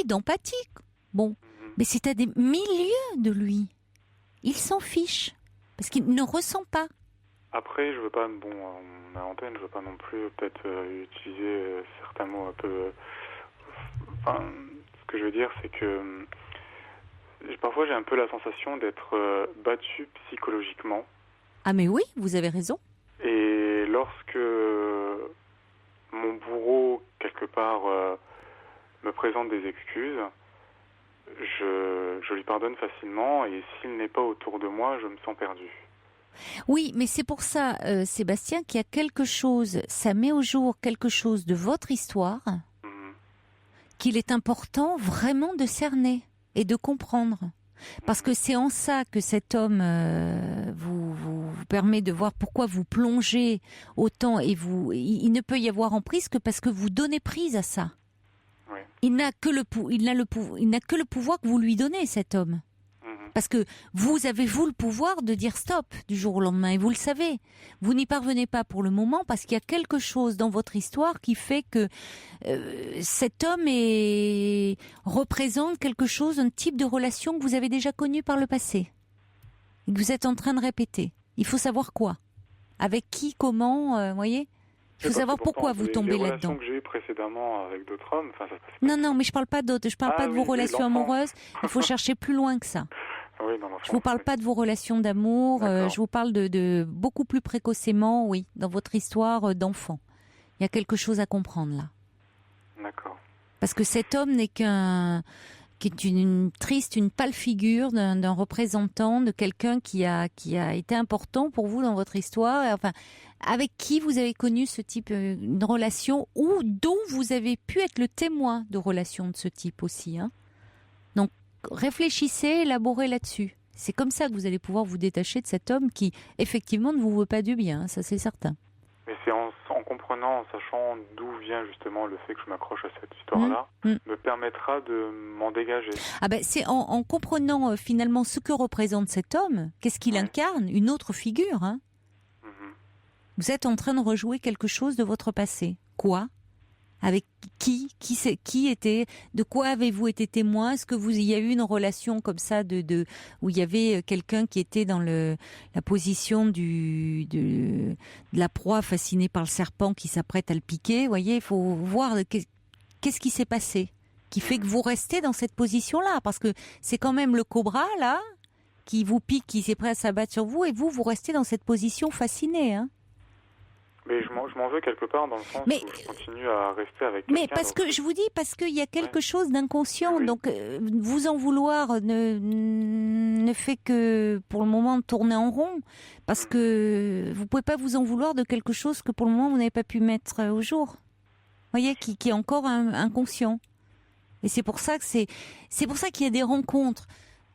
d'empathie. Bon, mais c'est à des milieux de lui. Il s'en fiche, parce qu'il ne ressent pas. Après, je veux pas, on a l'antenne, je veux pas non plus peut-être utiliser certains mots un peu... Enfin, ce que je veux dire, c'est que parfois j'ai un peu la sensation d'être battu psychologiquement. Ah mais oui, vous avez raison. Et lorsque mon bourreau, quelque part, me présente des excuses, je lui pardonne facilement, et s'il n'est pas autour de moi, je me sens perdu. Oui, mais c'est pour ça, Sébastien, qu'il y a quelque chose, ça met au jour quelque chose de votre histoire qu'il est important vraiment de cerner et de comprendre. Parce que c'est en ça que cet homme vous permet de voir pourquoi vous plongez autant, et il ne peut y avoir emprise que parce que vous donnez prise à ça. Oui. Il n'a que le pouvoir que vous lui donnez, cet homme. Parce que vous avez, le pouvoir de dire stop du jour au lendemain, et vous le savez. Vous n'y parvenez pas pour le moment parce qu'il y a quelque chose dans votre histoire qui fait que cet homme représente quelque chose, un type de relation que vous avez déjà connu par le passé. Et que vous êtes en train de répéter. Il faut savoir quoi. Avec qui, comment, vous voyez ? Il faut savoir pourquoi vous tombez là-dedans. Les relations que j'ai eues précédemment avec d'autres hommes, ça se passe pas. Non, mais je parle pas d'autres. Je parle pas de vos relations amoureuses. Il faut chercher plus loin que ça. Oui, je vous parle pas de vos relations d'amour, je vous parle de beaucoup plus précocement, oui, dans votre histoire d'enfant. Il y a quelque chose à comprendre là. D'accord. Parce que cet homme n'est qui est une pâle figure d'un représentant, de quelqu'un qui a été important pour vous dans votre histoire, enfin, avec qui vous avez connu ce type de relation, ou dont vous avez pu être le témoin de relations de ce type aussi, hein. Donc, réfléchissez, élaborez là-dessus. C'est comme ça que vous allez pouvoir vous détacher de cet homme qui, effectivement, ne vous veut pas du bien, ça c'est certain. Mais c'est en comprenant, en sachant d'où vient justement le fait que je m'accroche à cette histoire-là, me permettra de m'en dégager. Ah ben, c'est en comprenant finalement ce que représente cet homme, qu'est-ce qu'il incarne, une autre figure. Hein. Vous êtes en train de rejouer quelque chose de votre passé. Quoi ? Avec qui était, de quoi avez-vous été témoin? Est-ce que il y a eu une relation comme ça où il y avait quelqu'un qui était dans la position de la proie fascinée par le serpent qui s'apprête à le piquer? Vous voyez, il faut voir qu'est-ce qui s'est passé qui fait que vous restez dans cette position-là, parce que c'est quand même le cobra là qui vous pique, qui s'est prêt à s'abattre sur vous, et vous restez dans cette position fascinée, hein. Mais je m'en veux quelque part dans le sens où je continue à rester avec quelqu'un. Mais parce que je vous dis, parce qu'il y a quelque chose d'inconscient, donc vous en vouloir ne fait que pour le moment tourner en rond, parce que vous pouvez pas vous en vouloir de quelque chose que pour le moment vous n'avez pas pu mettre au jour. Vous voyez, qui est encore inconscient. Et c'est pour ça qu'il y a des rencontres,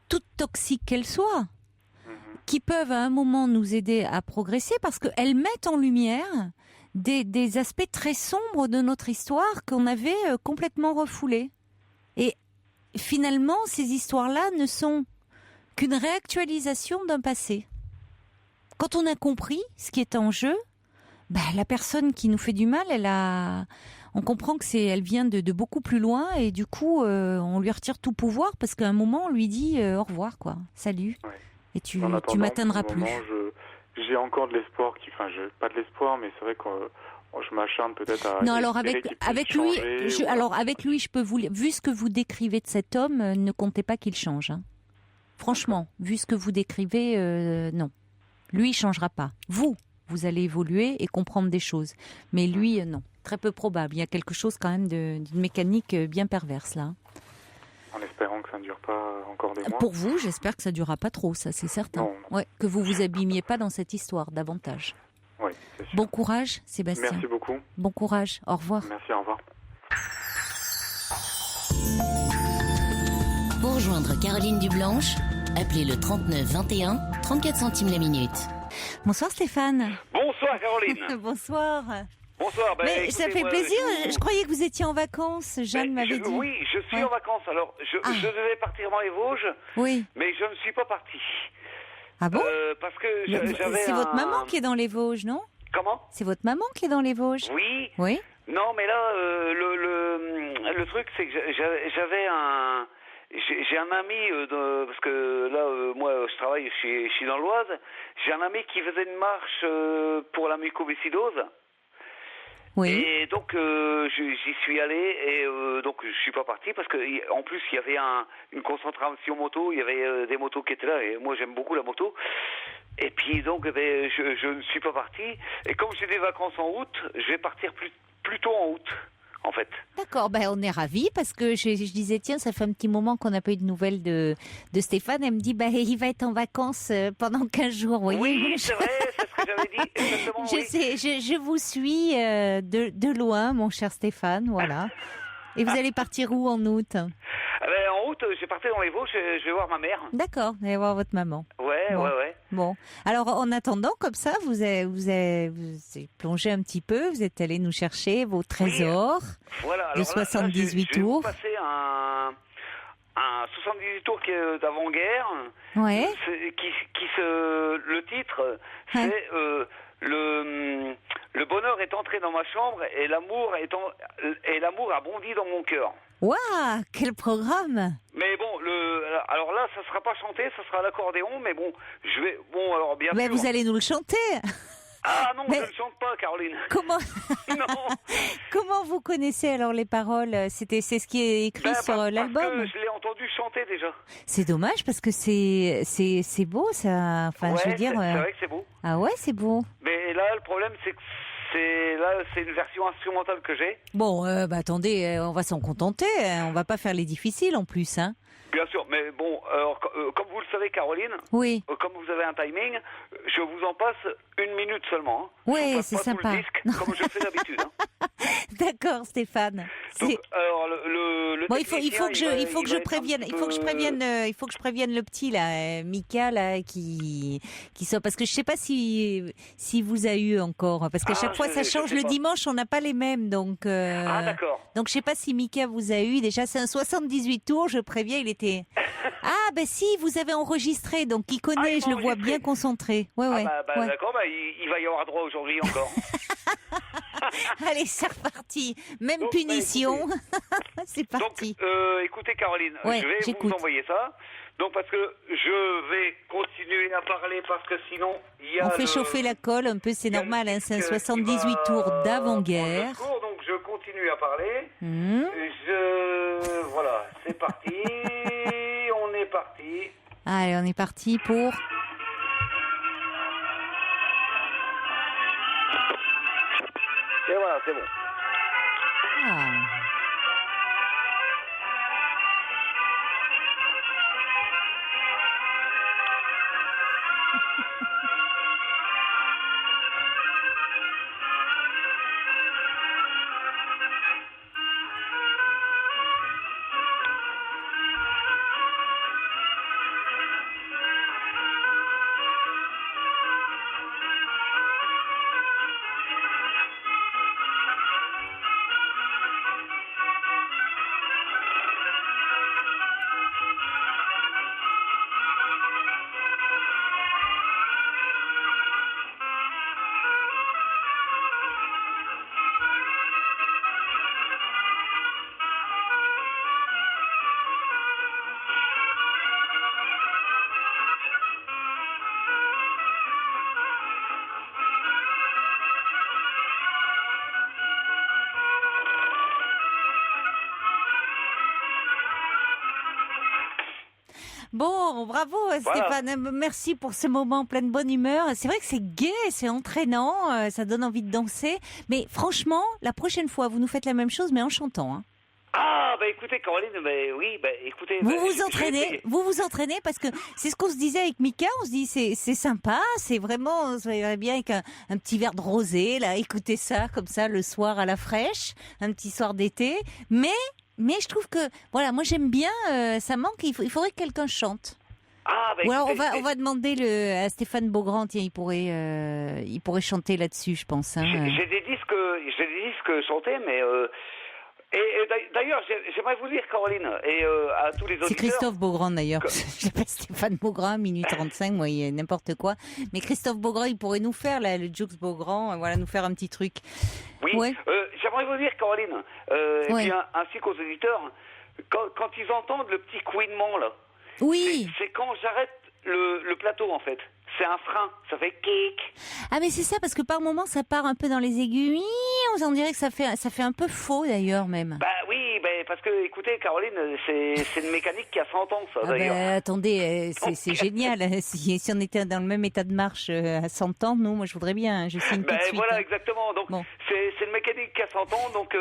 toutes toxiques qu'elles soient, qui peuvent à un moment nous aider à progresser, parce qu'elles mettent en lumière des aspects très sombres de notre histoire qu'on avait complètement refoulés. Et finalement, ces histoires-là ne sont qu'une réactualisation d'un passé. Quand on a compris ce qui est en jeu, la personne qui nous fait du mal, on comprend que elle vient de beaucoup plus loin, et du coup, on lui retire tout pouvoir, parce qu'à un moment, on lui dit au revoir, quoi. Salut. Ouais. Et tu m'atteindras plus. J'ai encore de l'espoir, pas de l'espoir, mais c'est vrai que je m'acharne peut-être à... Non, alors avec lui, je peux vous, vu ce que vous décrivez de cet homme, ne comptez pas qu'il change. Hein. Franchement, vu ce que vous décrivez, non. Lui, il changera pas. Vous vous allez évoluer et comprendre des choses. Mais lui, non, très peu probable. Il y a quelque chose quand même d'une mécanique bien perverse là. En espérant que ça ne dure pas encore des mois. Pour vous, j'espère que ça ne durera pas trop, ça c'est certain. Non. Ouais, que vous vous abîmiez pas dans cette histoire davantage. Oui, c'est sûr. Bon courage, Sébastien. Merci beaucoup. Bon courage, au revoir. Merci, au revoir. Pour rejoindre Caroline Dublanche, appelez le 39 21, 34 centimes la minute. Bonsoir Stéphane. Bonsoir Caroline. Bonsoir. Bonsoir. Mais écoutez, ça fait moi, plaisir, je croyais que vous étiez en vacances, Jeanne m'avait dit. Oui, je suis en vacances. Alors, je devais partir dans les Vosges, oui. mais je ne suis pas parti. Ah bon Parce que j'avais c'est votre maman qui est dans les Vosges, non? Comment? C'est votre maman qui est dans les Vosges? Oui. Oui. Non, mais là, le truc, c'est que j'avais un... J'ai un ami, parce que là, moi, je travaille, je suis dans l'Oise. J'ai un ami qui faisait une marche pour la mucoviscidose. Oui. Et donc, j'y suis allé et donc je suis pas parti parce que en plus il y avait une concentration moto, il y avait des motos qui étaient là et moi j'aime beaucoup la moto. Et puis donc, je ne suis pas parti. Et comme j'ai des vacances en août, je vais partir plutôt en août. En fait. D'accord, on est ravis parce que je disais, tiens, ça fait un petit moment qu'on n'a pas eu de nouvelles de Stéphane. Elle me dit, il va être en vacances pendant 15 jours. Vous voyez, oui, c'est vrai, c'est ce que j'avais dit. Exactement, je vous suis de loin, mon cher Stéphane, voilà. Et vous allez partir où en août? En août, je vais partir dans les Vosges, je vais voir ma mère. D'accord, vous allez voir votre maman. Ouais. Bon, alors en attendant, comme ça, vous avez plongé un petit peu, vous êtes allé nous chercher vos trésors de 78 tours. Je vais vous passer un 78 tours d'avant-guerre. Ouais. Le titre, c'est le bonheur est entré dans ma chambre et l'amour a bondi dans mon cœur. Waouh, quel programme! Mais bon, alors là, ça sera pas chanté, ça sera à l'accordéon, mais bon, alors bien sûr. Vous allez nous le chanter! Ah non, je ne chante pas, Caroline. Comment? Non. Comment vous connaissez alors les paroles? C'est ce qui est écrit sur l'album? Parce que je l'ai entendu chanter déjà. C'est dommage parce que c'est beau ça. Enfin, ouais, je veux dire. C'est vrai que c'est beau. Ah ouais, c'est beau. Mais là, le problème, c'est que c'est une version instrumentale que j'ai. Bon, attendez, on va s'en contenter. On va pas faire les difficiles en plus, hein. Bien sûr, mais bon, alors, comme vous le savez, Caroline, oui. Comme vous avez un timing, je vous en passe 1 minute seulement. Hein. Oui, c'est sympa. Tout le disque, comme je fais d'habitude. Hein. D'accord, Stéphane. Donc, alors, bon, il faut que je prévienne le petit là, Mika là, qui sort, parce que je sais pas si vous a eu encore, parce qu'à chaque fois ça change. Le dimanche, on n'a pas les mêmes, donc. Ah d'accord. Donc je sais pas si Mika vous a eu. Déjà, c'est un 78 tours. Je préviens, il était. Ah si, vous avez enregistré, donc il connaît. Je le vois bien concentré. Ouais. D'accord, il va y avoir droit aujourd'hui encore. Allez, c'est reparti. Même donc, punition. C'est parti. Donc, écoutez, Caroline, je vais vous envoyer ça. Donc, parce que je vais continuer à parler, parce que sinon, il y a. On fait chauffer la colle un peu, c'est normal, hein, c'est un 78 tours d'avant-guerre. Donc, je continue à parler. Voilà, c'est parti. On est parti. Allez, on est parti pour. Et voilà, c'est bon. Ah. Bon, bravo Stéphane, merci pour ce moment plein de bonne humeur. C'est vrai que c'est gai, c'est entraînant, ça donne envie de danser. Mais franchement, la prochaine fois, vous nous faites la même chose, mais en chantant. Hein. Ah, écoutez, Caroline, écoutez... Vous vous entraînez parce que c'est ce qu'on se disait avec Mika, on se dit c'est sympa, c'est vraiment, ça irait bien avec un petit verre de rosé, là, écoutez ça, comme ça, le soir à la fraîche, un petit soir d'été. Mais je trouve que, voilà, moi j'aime bien, ça manque, il faudrait que quelqu'un chante. Ou alors on va demander à Stéphane Beaugrand, tiens, il pourrait chanter là-dessus, je pense. Hein. J'ai des disques chantés, mais... Et d'ailleurs, j'aimerais vous dire, Caroline, et à tous les auditeurs... C'est Christophe Beaugrand, d'ailleurs. Je sais pas, Stéphane Beaugrand, minuit 35, moi, il y a n'importe quoi. Mais Christophe Beaugrand, il pourrait nous faire, là, le Jukes Beaugrand, voilà, nous faire un petit truc. Oui, ouais. J'aimerais vous dire, Caroline, et puis ainsi qu'aux auditeurs, quand ils entendent le petit couinement, là, oui. C'est quand j'arrête le plateau, en fait. C'est un frein, ça fait kick. Ah mais c'est ça, parce que par moment ça part un peu dans les aiguilles, on dirait que ça fait un peu faux d'ailleurs même. Oui, parce que écoutez Caroline, c'est une mécanique qui a 100 ans ça d'ailleurs. Attendez, c'est génial, si on était dans le même état de marche à 100 ans, nous, moi je voudrais bien, je signe tout de suite. Voilà, exactement, donc c'est une mécanique qui a 100 ans, donc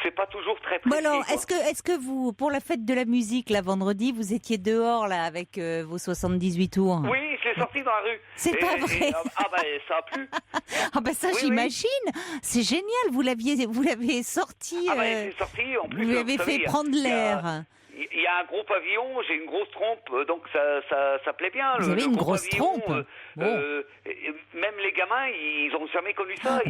c'est pas toujours très précis. Bon alors, est-ce que vous, pour la fête de la musique, là vendredi, vous étiez dehors là avec vos 78 tours? Oui, je l'ai sorti dans la rue. C'est pas vrai. Ça a plu. Ça j'imagine. Oui. C'est génial. Vous l'avez sorti. C'est sorti en plus. Vous l'avez fait prendre l'air. Il y a un gros pavillon, j'ai une grosse trompe, donc ça plaît bien. Vous avez une grosse pavillon, trompe. Même les gamins, ils ont jamais connu ça.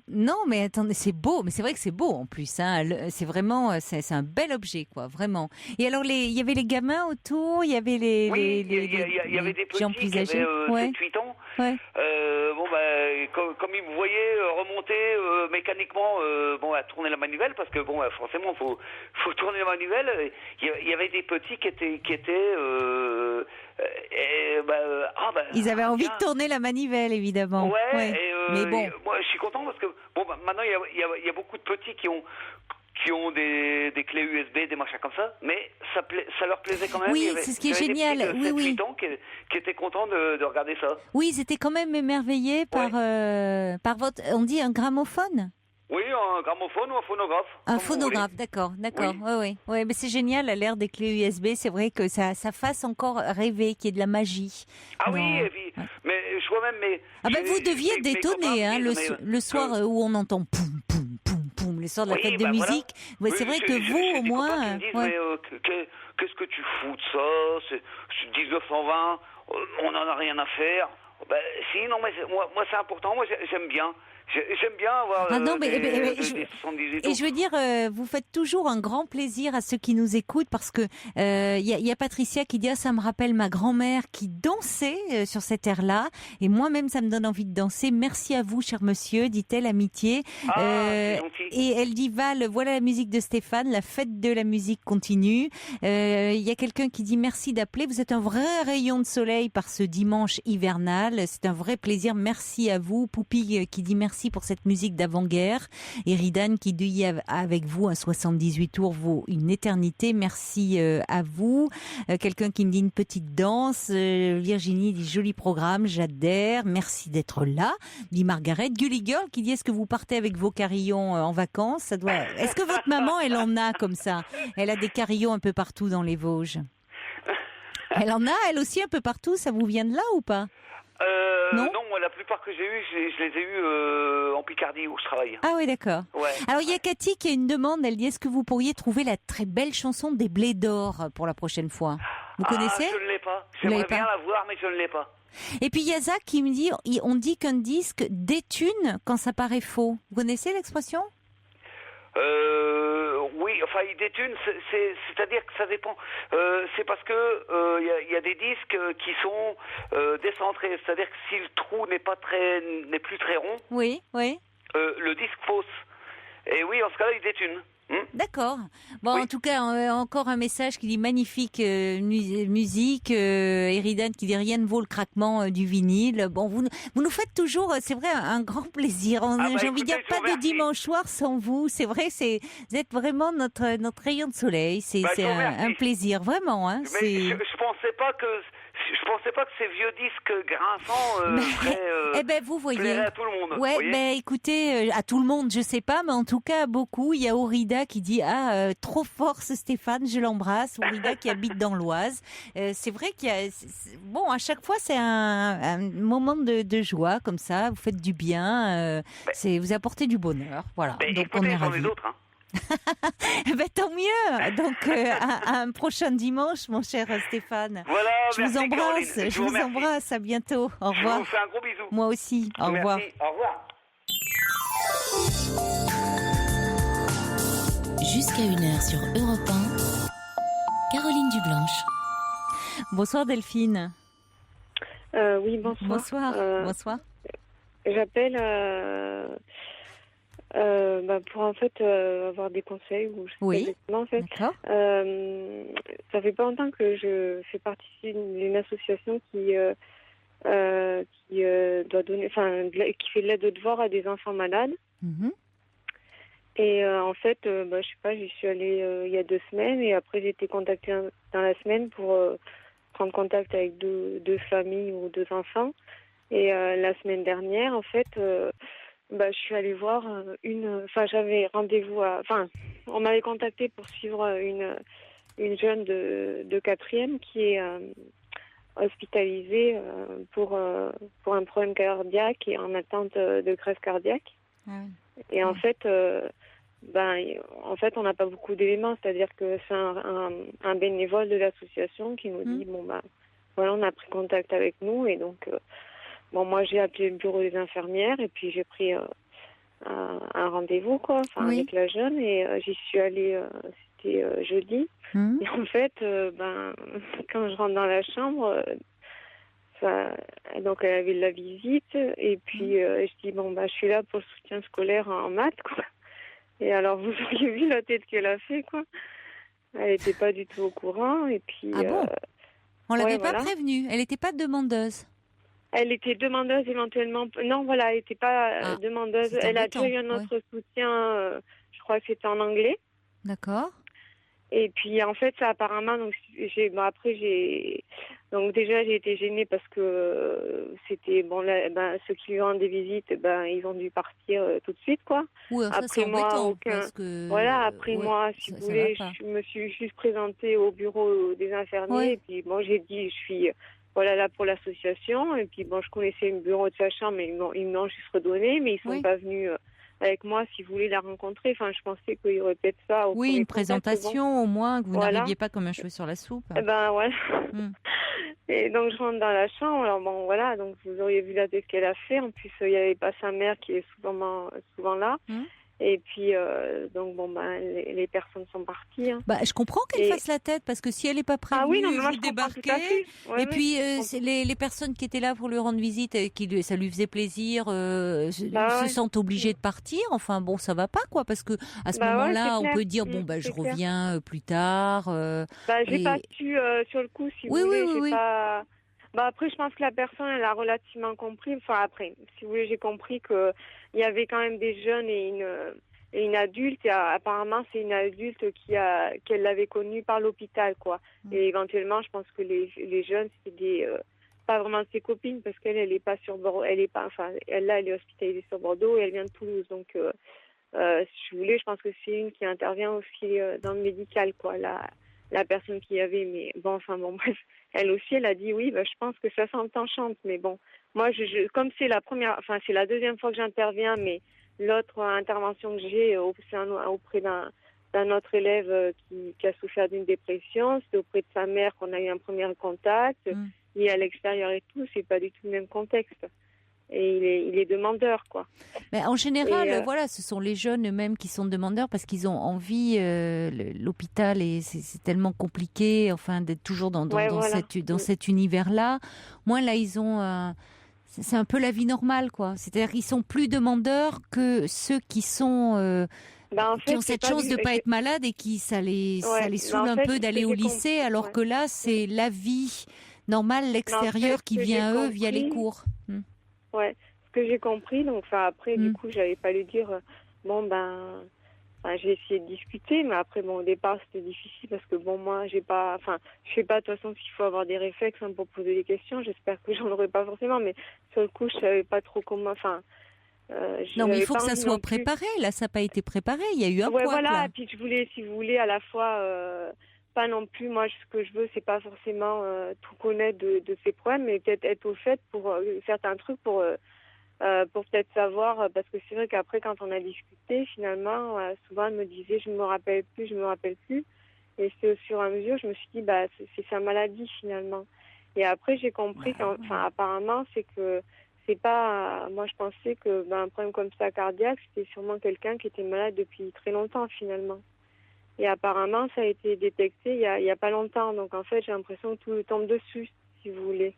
Non, mais attendez, c'est beau. Mais c'est vrai que c'est beau en plus. Hein. C'est vraiment, c'est un bel objet, quoi, vraiment. Et alors, il y avait les gamins autour, il y avait il y avait des petits gens plus âgés, qui avaient 7-8 ans. Ouais. Comme ils me voyaient remonter mécaniquement, à tourner la manivelle, parce que forcément, faut tourner la manivelle. Il y avait des petits qui étaient ils avaient envie de tourner la manivelle, évidemment. Ouais. Mais bon. Moi, je suis content parce que maintenant il y a beaucoup de petits qui ont des clés USB, des machins comme ça, mais ça leur plaisait quand même. Oui, c'est ce qui est génial. Des petits de 7-8 ans qui étaient contents de regarder ça. Oui, ils étaient quand même émerveillés par votre, on dit un gramophone. Oui, un gramophone ou un phonographe. Un phonographe, d'accord. Oui. Ouais, mais c'est génial, à l'ère des clés USB, c'est vrai que ça fasse encore rêver, qu'il y ait de la magie. Oui, et puis, mais je vois même... vous deviez détonner, le soir où on entend poum, poum, poum, poum, les soirs de la fête de musique. Voilà. C'est vrai que vous, au moins... Qu'est-ce que tu fous de ça? C'est 1920, on n'en a rien à faire. Si, non, mais moi c'est important, moi j'aime bien. J'aime bien avoir des 78 ans. Et je veux dire, vous faites toujours un grand plaisir à ceux qui nous écoutent parce que y a Patricia qui dit ça me rappelle ma grand-mère qui dansait sur cette air-là et moi-même ça me donne envie de danser. Merci à vous, cher monsieur, dit-elle, amitié. Et elle dit Val, voilà la musique de Stéphane, la fête de la musique continue. Il y a quelqu'un qui dit merci d'appeler. Vous êtes un vrai rayon de soleil par ce dimanche hivernal. C'est un vrai plaisir. Merci à vous. Poupille qui dit merci pour cette musique d'avant-guerre. Et Ridan qui dit avec vous un 78 tours vaut une éternité. Merci à vous. Quelqu'un qui me dit une petite danse. Virginie dit joli programme, j'adhère. Merci d'être là. Dit Margaret. Gully Girl qui dit est-ce que vous partez avec vos carillons en vacances? Est-ce que votre maman, elle en a comme ça? Elle a des carillons un peu partout dans les Vosges. Elle en a, elle aussi, un peu partout. Ça vous vient de là ou pas? Non, moi, la plupart que j'ai eu, je les ai eus en Picardie où je travaille. Ah oui, d'accord. Ouais. Alors, il y a Cathy qui a une demande. Elle dit, est-ce que vous pourriez trouver la très belle chanson des Blés d'Or pour la prochaine fois? Vous connaissez? Je ne l'ai pas. J'aimerais bien la voir, mais je ne l'ai pas. Et puis, il y a Zach qui me dit, on dit qu'un disque détune quand ça paraît faux. Vous connaissez l'expression? Oui, enfin, il détune, c'est-à-dire que ça dépend. C'est parce que y a des disques qui sont décentrés, c'est-à-dire que si le trou n'est plus très rond, oui, le disque fausse. Et oui, en ce cas-là, il détune. D'accord. Bon, Oui. en tout cas, encore un message qui dit magnifique musique. Eridan qui dit rien ne vaut le craquement du vinyle. Bon, vous nous faites toujours, c'est vrai, un grand plaisir. J'ai envie de dire, pas de dimanche soir sans vous. C'est vrai, vous êtes vraiment notre rayon de soleil. C'est un plaisir, vraiment. Hein, mais je pensais pas que ces vieux disques grinçants vous voyez, plairaient à tout le monde. Ouais, écoutez, à tout le monde, je sais pas, mais en tout cas, beaucoup. Il y a Aurida qui dit trop fort ce Stéphane, je l'embrasse. Aurida qui habite dans l'Oise. C'est vrai qu'il y a, bon, à chaque fois, c'est un moment de joie comme ça. Vous faites du bien, vous apportez du bonheur. Voilà. Donc on est ravis. Tant mieux. Donc à un prochain dimanche, mon cher Stéphane. Voilà, je vous embrasse. À bientôt. Au revoir. Je vous fais un gros bisou. Moi aussi. Au revoir. Au revoir. Jusqu'à 1h sur Europe 1, Caroline Dublanche. Bonsoir Delphine. Oui, bonsoir. Bonsoir. J'appelle pour en fait avoir des conseils ou je sais pas exactement, en fait. D'accord. Ça fait pas longtemps que je fais partie d'une association qui doit donner, qui fait de l'aide aux devoirs à des enfants malades. Mm-hmm. Et en fait, je sais pas, j'y suis allée il y a 2 semaines et après j'ai été contactée dans la semaine pour prendre contact avec deux familles ou 2 enfants. Et la semaine dernière, en fait, je suis allée voir j'avais rendez-vous on m'avait contacté pour suivre une jeune de 4e qui est hospitalisée pour un problème cardiaque et en attente de greffe cardiaque. Ah oui. Et en fait, on n'a pas beaucoup d'éléments, c'est-à-dire que c'est un bénévole de l'association qui nous dit on a pris contact avec nous et donc moi j'ai appelé le bureau des infirmières et puis j'ai pris un rendez-vous avec la jeune et j'y suis allée c'était jeudi et en fait quand je rentre dans la chambre donc elle avait de la visite et puis je dis je suis là pour le soutien scolaire en maths quoi. Et alors vous auriez vu la tête qu'elle a fait quoi. Elle n'était pas du tout au courant et puis bon, on l'avait pas prévenue, elle n'était pas demandeuse. Elle était demandeuse éventuellement. Non, voilà, elle n'était pas demandeuse. Elle a déjà eu un autre soutien, je crois que c'était en anglais. D'accord. Et puis en fait, ça apparemment, donc donc déjà j'ai été gênée parce que c'était ceux qui lui rendent des visites, ils ont dû partir tout de suite quoi. Ouais, ça, après moi, parce que... après moi, si vous voulez, je me suis juste présentée au bureau des infirmiers et puis j'ai dit je suis là pour l'association et puis je connaissais le bureau de sa chambre mais ils m'ont juste redonné mais ils sont pas venus avec moi si vous voulez la rencontrer. Enfin, je pensais qu'il y aurait peut-être ça. Une présentation au moins, que vous n'arriviez pas comme un cheveu sur la soupe. Et donc je rentre dans la chambre. Alors donc vous auriez vu la tête qu'elle a fait. En plus, il n'y avait pas sa mère qui est souvent là. Et puis, les personnes sont parties. Hein. Je comprends qu'elle fasse la tête, parce que si elle n'est pas prévenue, vous débarquez. Et puis, les personnes qui étaient là pour lui rendre visite, ça lui faisait plaisir, se sentent obligées de partir. Enfin, bon, ça va pas, quoi, parce que à ce moment-là, on peut dire, je reviens plus tard. J'ai pas su, sur le coup, si vous voulez, j'ai pas... après, je pense que la personne, elle a relativement compris. Enfin, après, si vous voulez, j'ai compris qu'il y avait quand même des jeunes et une adulte. Et apparemment, c'est une adulte qu'elle l'avait connue par l'hôpital, quoi. Et éventuellement, je pense que les jeunes, c'est pas vraiment ses copines parce qu'elle est pas sur Bordeaux. Elle est hospitalisée sur Bordeaux et elle vient de Toulouse. Donc, si vous voulez, je pense que c'est une qui intervient aussi dans le médical, quoi. La personne qui y avait, mais bref. Elle aussi, elle a dit oui, je pense que ça s'enchante. Mais bon, moi, comme c'est c'est la 2e fois que j'interviens, mais l'autre intervention que j'ai, c'est auprès d'un autre élève qui a souffert d'une dépression. C'est auprès de sa mère qu'on a eu un premier contact. Et à l'extérieur et tout, c'est pas du tout le même contexte. Et il est demandeur, quoi. Mais en général, ce sont les jeunes eux-mêmes qui sont demandeurs parce qu'ils ont envie. L'hôpital c'est tellement compliqué, d'être toujours dans cet univers-là. Moi, là, ils ont. C'est un peu la vie normale, quoi. C'est-à-dire qu'ils sont plus demandeurs que ceux qui sont qui ont cette chance de pas être malades et qui ça les saoule un peu d'aller au lycée, alors que là c'est la vie normale, l'extérieur qui vient à eux via les cours. Ouais, ce que j'ai compris, donc après du coup j'avais pas lui dire j'ai essayé de discuter, mais après au départ c'était difficile parce que moi je sais pas de toute façon s'il faut avoir des réflexes pour poser des questions. J'espère que j'en aurais pas forcément, mais sur le coup je savais pas trop comment. Non, mais il faut que ça soit préparé. Là, ça n'a pas été préparé. Il y a eu un couac, là. Et puis je voulais, si vous voulez, à la fois pas non plus. Moi, ce que je veux, c'est pas forcément tout connaître de ces problèmes, mais peut-être être au fait pour certains trucs pour peut-être savoir, parce que c'est vrai qu'après quand on a discuté, finalement, souvent elle me disait je me rappelle plus, et c'est au fur et à mesure je me suis dit c'est sa maladie finalement. Et après j'ai compris apparemment c'est pas, moi je pensais que un problème comme ça cardiaque, c'était sûrement quelqu'un qui était malade depuis très longtemps finalement. Et apparemment ça a été détecté il y a pas longtemps, donc en fait j'ai l'impression que tout le tombe dessus, si vous voulez,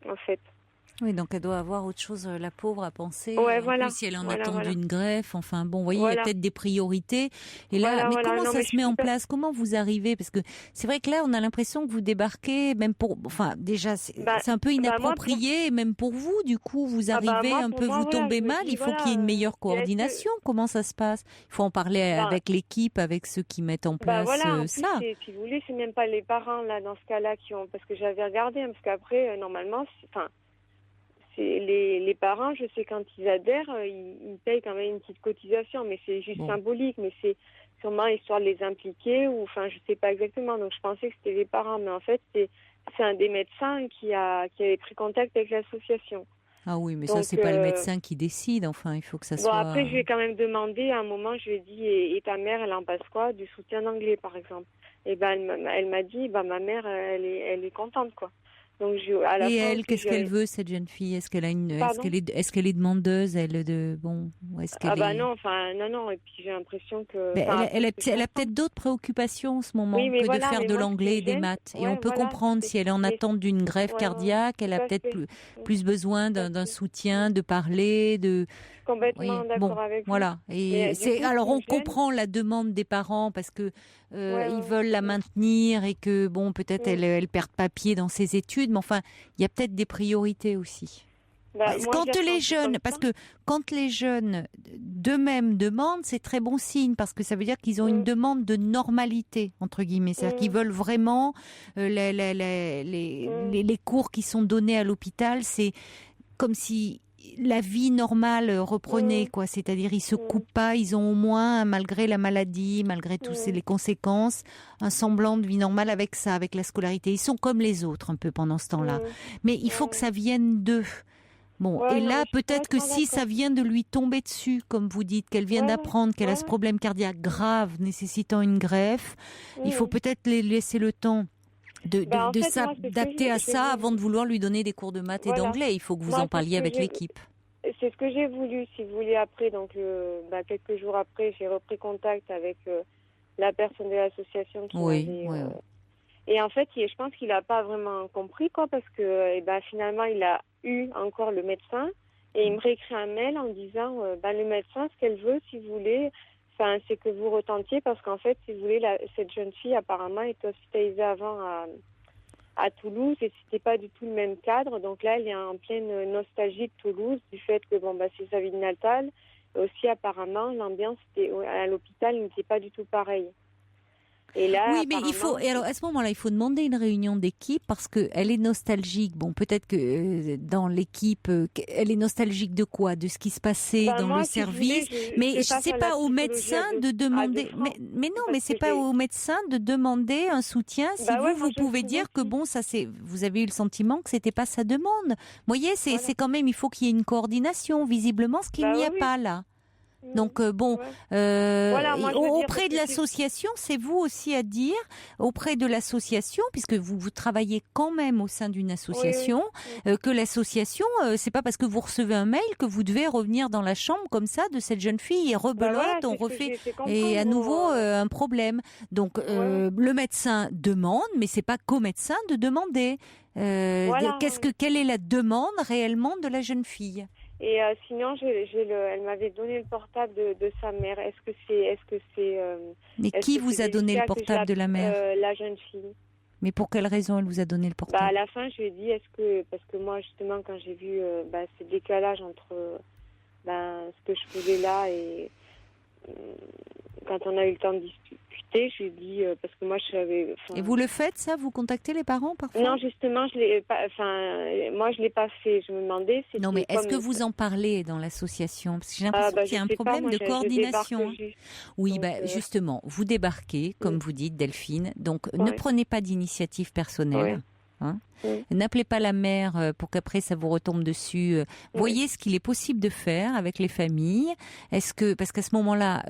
en fait. Oui, donc elle doit avoir autre chose, la pauvre, à penser. Ouais, plus, si elle est en attente d'une greffe, vous voyez, il y a peut-être des priorités. Et là, comment ça se met en place? Comment vous arrivez? Parce que c'est vrai que là, on a l'impression que vous débarquez, même déjà, c'est un peu inapproprié, même pour vous, du coup, vous arrivez vous tombez mal, il faut qu'il y ait une meilleure coordination. Comment ça se passe? Il faut en parler avec l'équipe, avec ceux qui mettent en place ça. Si vous voulez, c'est même pas les parents, là, dans ce cas-là, parce que j'avais regardé, parce qu'après, normalement, les parents, je sais quand ils adhèrent, ils payent quand même une petite cotisation, mais c'est juste symbolique, mais c'est sûrement histoire de les impliquer, je sais pas exactement. Donc je pensais que c'était les parents, mais en fait c'est un des médecins qui avait pris contact avec l'association. Ah oui, mais donc, ça c'est pas le médecin qui décide. Il faut que ça soit. Après je lui ai quand même demandé à un moment, je lui ai dit et ta mère elle en passe quoi, du soutien d'anglais par exemple. Et elle m'a dit ma mère elle est contente quoi. Donc et elle, qu'est-ce qu'elle veut, cette jeune fille? Est-ce qu'elle a est-ce qu'elle est demandeuse, elle est-ce qu'elle non. Et puis j'ai l'impression que. Elle a peut-être d'autres préoccupations en ce moment que de faire de l'anglais et des maths. Et on peut comprendre si elle est en attente d'une greffe cardiaque, elle a peut-être plus besoin d'un soutien, de parler, de. Complètement d'accord avec vous. Voilà. Et alors on comprend la demande des parents parce que ils veulent la maintenir et que peut-être elle perd pas pied dans ses études, mais il y a peut-être des priorités aussi. Quand les jeunes d'eux-mêmes demandent, c'est très bon signe parce que ça veut dire qu'ils ont une demande de normalité entre guillemets, c'est-à-dire qu'ils veulent vraiment les cours qui sont donnés à l'hôpital, c'est comme si la vie normale reprenait, c'est-à-dire ils se coupent pas, ils ont au moins, malgré la maladie, malgré toutes les conséquences, un semblant de vie normale avec la scolarité. Ils sont comme les autres un peu pendant ce temps-là. Mais il faut que ça vienne d'eux. Et là, peut-être que si ça vient de lui tomber dessus, comme vous dites, qu'elle vient d'apprendre qu'elle a ce problème cardiaque grave nécessitant une greffe, il faut peut-être laisser le temps d'adapter à ça avant de vouloir lui donner des cours de maths et d'anglais. Il faut que vous en parliez avec l'équipe. C'est ce que j'ai voulu, si vous voulez, après. Donc, quelques jours après, j'ai repris contact avec la personne de l'association qui m'avait... Et en fait, je pense qu'il n'a pas vraiment compris, parce que finalement, il a eu encore le médecin et il me réécrit un mail en disant le médecin, ce qu'elle veut, si vous voulez... c'est que vous retentiez parce qu'en fait, si vous voulez, cette jeune fille apparemment était hospitalisée avant à Toulouse et c'était pas du tout le même cadre. Donc là, elle est en pleine nostalgie de Toulouse du fait que c'est sa ville natale. Et aussi apparemment, l'ambiance à l'hôpital n'était pas du tout pareille. Et là, mais il faut. Et alors à ce moment-là, il faut demander une réunion d'équipe parce que elle est nostalgique. Peut-être que dans l'équipe, elle est nostalgique de quoi? De ce qui se passait dans le service. Mais c'est pas au médecin de demander. Mais non, mais c'est pas au médecin de demander un soutien. Si vous pouvez dire que ça c'est. Vous avez eu le sentiment que c'était pas sa demande. Vous voyez, c'est quand même. Il faut qu'il y ait une coordination. Visiblement, ce qu'il n'y a pas là. Donc auprès de l'association, c'est vous aussi à dire auprès de l'association, puisque vous travaillez quand même au sein d'une association, que l'association, c'est pas parce que vous recevez un mail que vous devez revenir dans la chambre comme ça de cette jeune fille et rebelote, on refait et à nouveau un problème. Donc le médecin demande, mais c'est pas qu'au médecin de demander. Quelle est la demande réellement de la jeune fille? Et sinon, elle m'avait donné le portable de sa mère. Est-ce que c'est Mais qui vous a donné le portable de la mère? La jeune fille. Mais pour quelle raison elle vous a donné le portable? À la fin, je lui ai dit, parce que moi, justement, quand j'ai vu ce décalage entre ce que je faisais là et quand on a eu le temps de discuter, je lui ai dit, parce que moi, je savais... Et vous le faites, ça? Vous contactez les parents, parfois? Non, justement, moi, je l'ai pas fait. Je me demandais... Non, mais est-ce que vous en parlez dans l'association? Parce que j'ai l'impression qu'il y a un problème de coordination. Oui, justement, vous débarquez, comme vous dites, Delphine. Donc, ne prenez pas d'initiative personnelle. N'appelez pas la mère pour qu'après ça vous retombe dessus. Voyez ce qu'il est possible de faire avec les familles. Parce qu'à ce moment-là,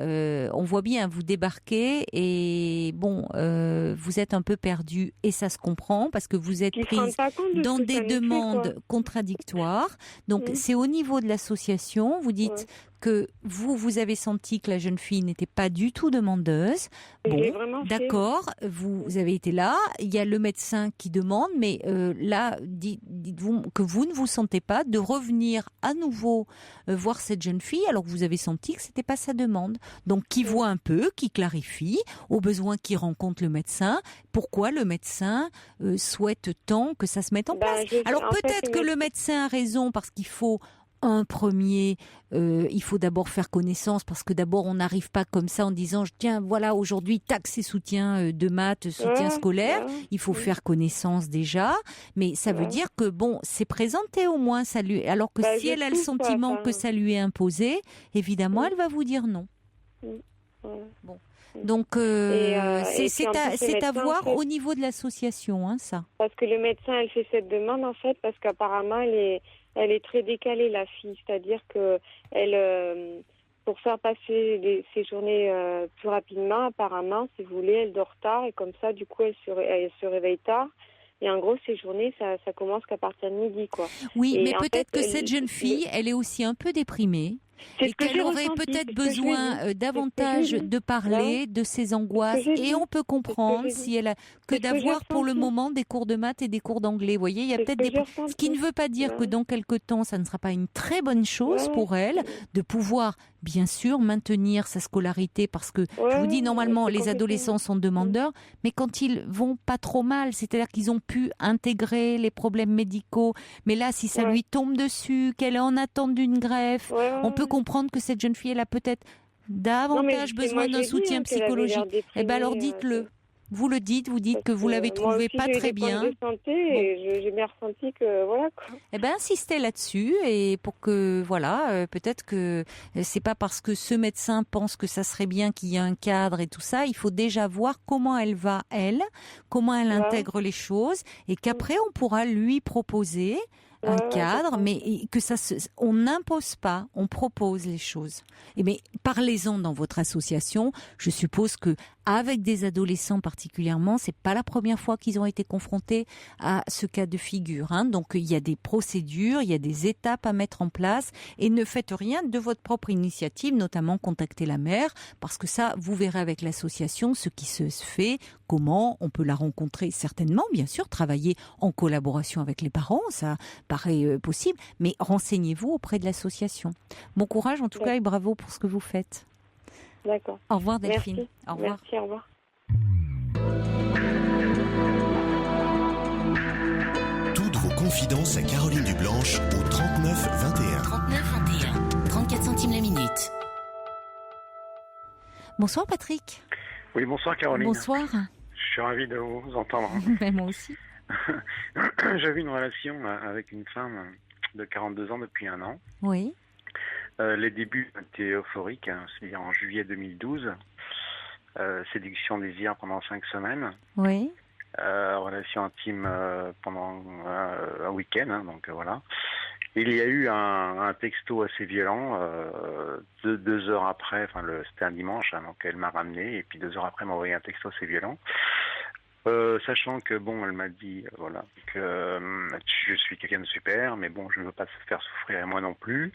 on voit bien, vous débarquez et vous êtes un peu perdu et ça se comprend parce que vous êtes prise dans des demandes contradictoires. Donc c'est au niveau de l'association, vous dites que vous avez senti que la jeune fille n'était pas du tout demandeuse. Bon, d'accord, vous avez été là. Il y a le médecin qui demande, mais là, dites-vous que vous ne vous sentez pas de revenir à nouveau voir cette jeune fille alors que vous avez senti que c'était pas sa demande. Donc, qui voit un peu, qui clarifie, au besoin qui rencontre le médecin. Pourquoi le médecin souhaite tant que ça se mette en place? Alors peut-être que le médecin a raison parce qu'il faut il faut d'abord faire connaissance parce que d'abord on n'arrive pas comme ça en disant tiens voilà aujourd'hui taxe et soutien de maths, soutien scolaire, il faut faire connaissance déjà, mais ça veut dire que c'est présenté au moins ça lui, alors que si elle a le sentiment que ça lui est imposé, évidemment elle va vous dire non. Bon. Donc c'est à voir au niveau de l'association, ça. Parce que le médecin elle fait cette demande en fait parce qu'apparemment elle est très décalée, la fille. C'est-à-dire que pour faire passer ses journées plus rapidement, apparemment, si vous voulez, elle dort tard et comme ça, du coup, elle se réveille tard. Et en gros, ces journées, ça commence qu'à partir de midi, quoi. Oui, mais peut-être que cette jeune fille, elle est aussi un peu déprimée. Et qu'elle aurait peut-être besoin davantage de parler de ses angoisses. Et on peut comprendre si elle a que d'avoir pour le moment des cours de maths et des cours d'anglais. Vous voyez, il y a peut-être ce qui ne veut pas dire que dans quelque temps, ça ne sera pas une très bonne chose pour elle de pouvoir, bien sûr, maintenir sa scolarité parce que, je vous dis, normalement, les adolescents sont demandeurs, mais quand ils vont pas trop mal, c'est-à-dire qu'ils ont pu intégrer les problèmes médicaux, mais là, si ça lui tombe dessus, qu'elle est en attente d'une greffe, on peut comprendre que cette jeune fille, elle a peut-être davantage besoin d'un soutien psychologique. Eh bien, alors dites-le. Vous le dites, vous dites que vous l'avez trouvé pas très bien. De santé et j'ai bien ressenti que voilà. Eh ben, insistez là-dessus et pour que peut-être que c'est pas parce que ce médecin pense que ça serait bien qu'il y ait un cadre et tout ça. Il faut déjà voir comment elle va comment elle intègre les choses et qu'après on pourra lui proposer un cadre, mais que on n'impose pas, on propose les choses. Mais parlez-en dans votre association. Je suppose que avec des adolescents particulièrement, c'est pas la première fois qu'ils ont été confrontés à ce cas de figure. Donc il y a des procédures, il y a des étapes à mettre en place et ne faites rien de votre propre initiative, notamment contacter la mère, parce que ça, vous verrez avec l'association ce qui se fait, comment on peut la rencontrer, certainement, bien sûr, travailler en collaboration avec les parents, ça paraît possible, mais renseignez-vous auprès de l'association. Bon courage en tout cas et bravo pour ce que vous faites. D'accord. Au revoir Delphine. Merci. Au revoir. Merci, au revoir. Toutes vos confidences à Caroline Dublanche au 39 21. 39 21. 34 centimes la minute. Bonsoir Patrick. Oui, bonsoir Caroline. Bonsoir. Je suis ravi de vous entendre. Moi aussi. J'avais une relation avec une femme de 42 ans depuis 1 an. Oui. Les débuts étaient euphoriques, c'est-à-dire en juillet 2012. Séduction désir pendant 5 semaines. Oui. Relation intime pendant un week-end, donc voilà. Il y a eu un texto assez violent 2 heures après, c'était un dimanche, donc elle m'a ramené et puis 2 heures après elle m'a envoyé un texto assez violent. Sachant que elle m'a dit que je suis quelqu'un de super, mais je ne veux pas se faire souffrir et moi non plus.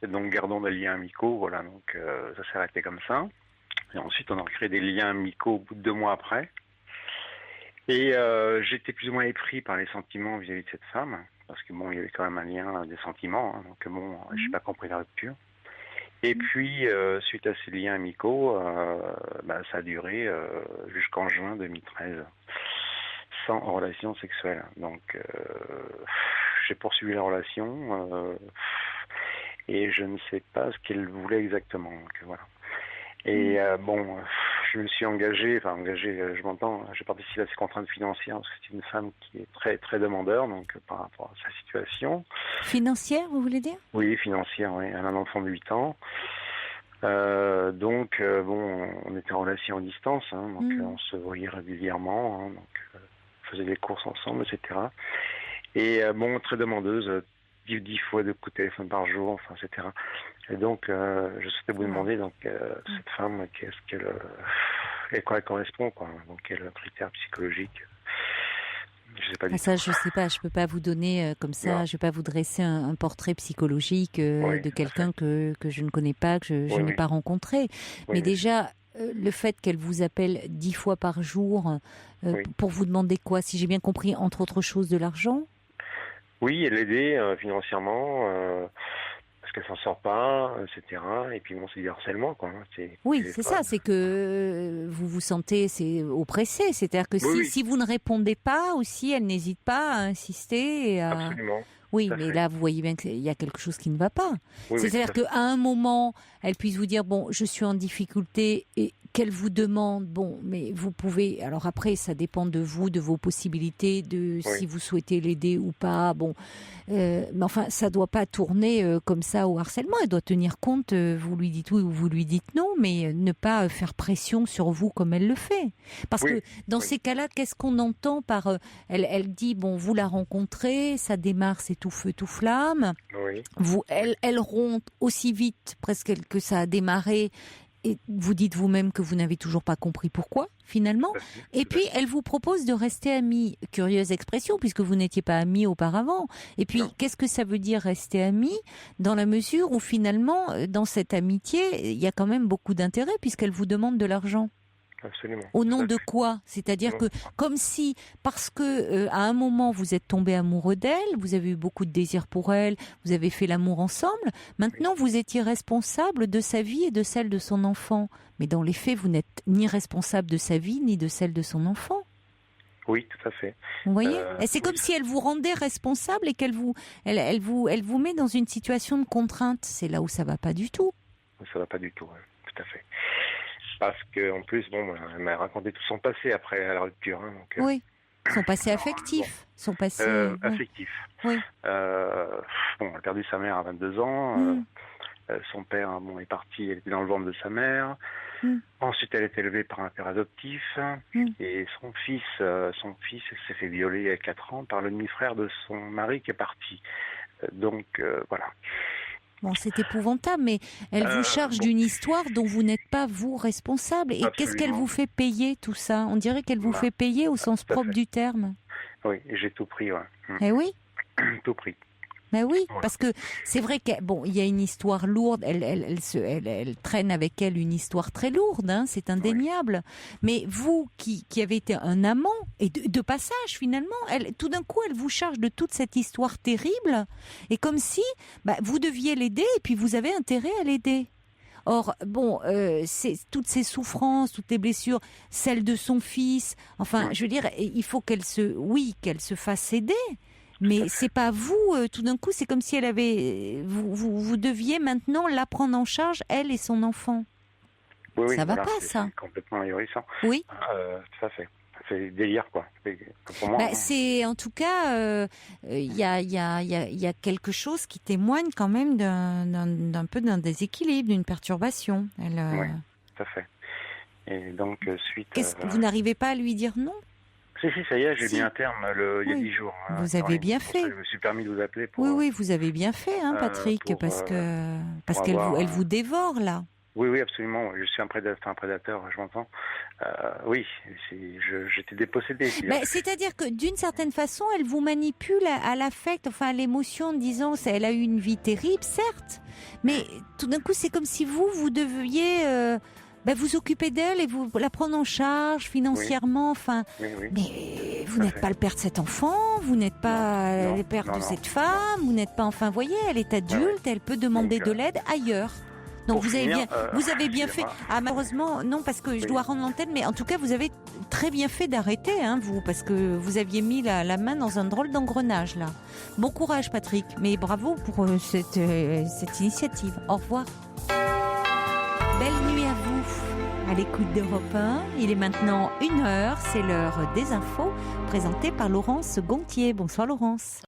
Donc gardons des liens amicaux, donc ça s'est arrêté comme ça. Et ensuite on a recréé des liens amicaux au bout de 2 mois après. Et j'étais plus ou moins épris par les sentiments vis-à-vis de cette femme, parce que bon, il y avait quand même un lien, des sentiments, hein, donc bon, j'ai pas compris la rupture. Et puis, suite à ces liens amicaux, ça a duré jusqu'en juin 2013, sans relation sexuelle. Donc, j'ai poursuivi la relation et je ne sais pas ce qu'elle voulait exactement. Donc, voilà. Et je me suis engagé, je m'entends, j'ai participé à ces contraintes financières parce que c'est une femme qui est très très demandeur, donc par rapport à sa situation. Financière, vous voulez dire ? Oui, financière, oui. Elle a un enfant de 8 ans. On était en relation à distance, hein, donc on se voyait régulièrement, hein, donc on faisait des courses ensemble, etc. Et très demandeuse, 10 fois de coups de téléphone par jour, etc. Et donc, je souhaitais vous demander, cette femme, à quoi elle correspond, quoi. Donc, quel critère psychologique? Je sais pas du tout. Ça, je sais pas. Je peux pas vous donner comme ça. Non. Je vais pas vous dresser un portrait psychologique de quelqu'un que je ne connais pas, que je n'ai pas rencontré. Mais déjà, le fait qu'elle vous appelle 10 fois par jour pour vous demander quoi, si j'ai bien compris, entre autres choses, de l'argent. Oui, elle l'aidait financièrement, parce qu'elle s'en sort pas, etc. Et puis c'est du harcèlement, quoi. C'est ça, c'est que vous vous sentez oppressé. C'est-à-dire que si vous ne répondez pas aussi, elle n'hésite pas à insister. Absolument. Oui, mais là, vous voyez bien qu'il y a quelque chose qui ne va pas. Oui, c'est-à-dire qu'à un moment, elle puisse vous dire, bon, je suis en difficulté, et qu'elle vous demande, bon, mais vous pouvez... Alors après, ça dépend de vous, de vos possibilités, si vous souhaitez l'aider ou pas. Bon, mais enfin, ça ne doit pas tourner comme ça au harcèlement. Elle doit tenir compte, vous lui dites oui ou vous lui dites non, mais ne pas faire pression sur vous comme elle le fait. Parce que dans ces cas-là, qu'est-ce qu'on entend par... Elle dit, bon, vous la rencontrez, ça démarre, c'est tout feu, tout flamme. Oui. Elle rompt aussi vite presque que ça a démarré. Et vous dites vous-même que vous n'avez toujours pas compris pourquoi, finalement. Et puis, elle vous propose de rester amis. Curieuse expression, puisque vous n'étiez pas amis auparavant. Et puis, qu'est-ce que ça veut dire rester amis, dans la mesure où, finalement, dans cette amitié, il y a quand même beaucoup d'intérêt, puisqu'elle vous demande de l'argent. Absolument. Au nom de quoi? C'est-à-dire que, comme si, parce que à un moment vous êtes tombé amoureux d'elle, vous avez eu beaucoup de désir pour elle, vous avez fait l'amour ensemble, maintenant vous étiez responsable de sa vie et de celle de son enfant. Mais dans les faits, vous n'êtes ni responsable de sa vie ni de celle de son enfant. Oui, tout à fait. Vous voyez, et c'est comme si elle vous rendait responsable et qu'elle vous met dans une situation de contrainte. C'est là où ça va pas du tout. Ça va pas du tout, tout à fait. Parce qu'en plus, elle m'a raconté tout son passé après la rupture. Hein, donc, oui, son passé affectif. Son passé... affectif. Oui. Elle a perdu sa mère à 22 ans. Son père est parti, elle était dans le ventre de sa mère. Ensuite, elle est élevée par un père adoptif. Et son fils s'est fait violer à 4 ans par le demi-frère de son mari qui est parti. Donc, voilà. Bon, c'est épouvantable, mais elle vous charge d'une histoire dont vous n'êtes pas, vous, responsable. Et Absolument. Qu'est-ce qu'elle vous fait payer, tout ça? On dirait qu'elle vous fait payer au sens propre du terme. Oui, j'ai tout pris, Eh oui. Tout pris. Mais oui, parce que c'est vrai qu'il y a une histoire lourde, elle traîne avec elle une histoire très lourde, hein, c'est indéniable. Mais vous, qui avez été un amant, et de passage finalement, tout d'un coup, elle vous charge de toute cette histoire terrible, et comme si vous deviez l'aider, et puis vous avez intérêt à l'aider. Or, c'est toutes ces souffrances, toutes les blessures, celles de son fils, enfin, je veux dire, il faut qu'elle se fasse aider. Mais c'est pas vous, tout d'un coup, c'est comme si elle avait... Vous deviez maintenant la prendre en charge, elle et son enfant. Oui, ça va pas, ça. C'est complètement ahurissant. Oui. Tout à fait. C'est délire, quoi. Pour moi, c'est, en tout cas, il y a quelque chose qui témoigne quand même d'un peu d'un déséquilibre, d'une perturbation. Oui, tout à fait. Et donc, suite... Vous n'arrivez pas à lui dire non? Si, ça y est, j'ai mis un terme il y a 10 jours. Vous avez bien fait. Je me suis permis de vous appeler pour... Oui, vous avez bien fait, Patrick, parce qu'elle vous dévore, là. Oui, absolument. Je suis un prédateur, je m'entends. Oui, j'étais dépossédé. C'est-à-dire que d'une certaine façon, elle vous manipule à l'affect, enfin à l'émotion, en disant elle a eu une vie terrible, certes, mais tout d'un coup, c'est comme si vous deviez... vous occuper d'elle et vous la prendre en charge financièrement, enfin. Oui. Mais vous n'êtes pas le père de cet enfant, vous n'êtes pas le père de cette femme, vous n'êtes pas, enfin, vous voyez, elle est adulte, elle peut demander de l'aide ailleurs. Donc vous avez bien fait. Ah, malheureusement, non, parce que je dois rendre l'antenne, mais en tout cas, vous avez très bien fait d'arrêter, vous, parce que vous aviez mis la main dans un drôle d'engrenage, là. Bon courage, Patrick, mais bravo pour cette initiative. Au revoir. Belle nuit à vous, à l'écoute d'Europe 1. Il est maintenant 1h, c'est l'heure des infos, présentée par Laurence Gontier. Bonsoir, Laurence.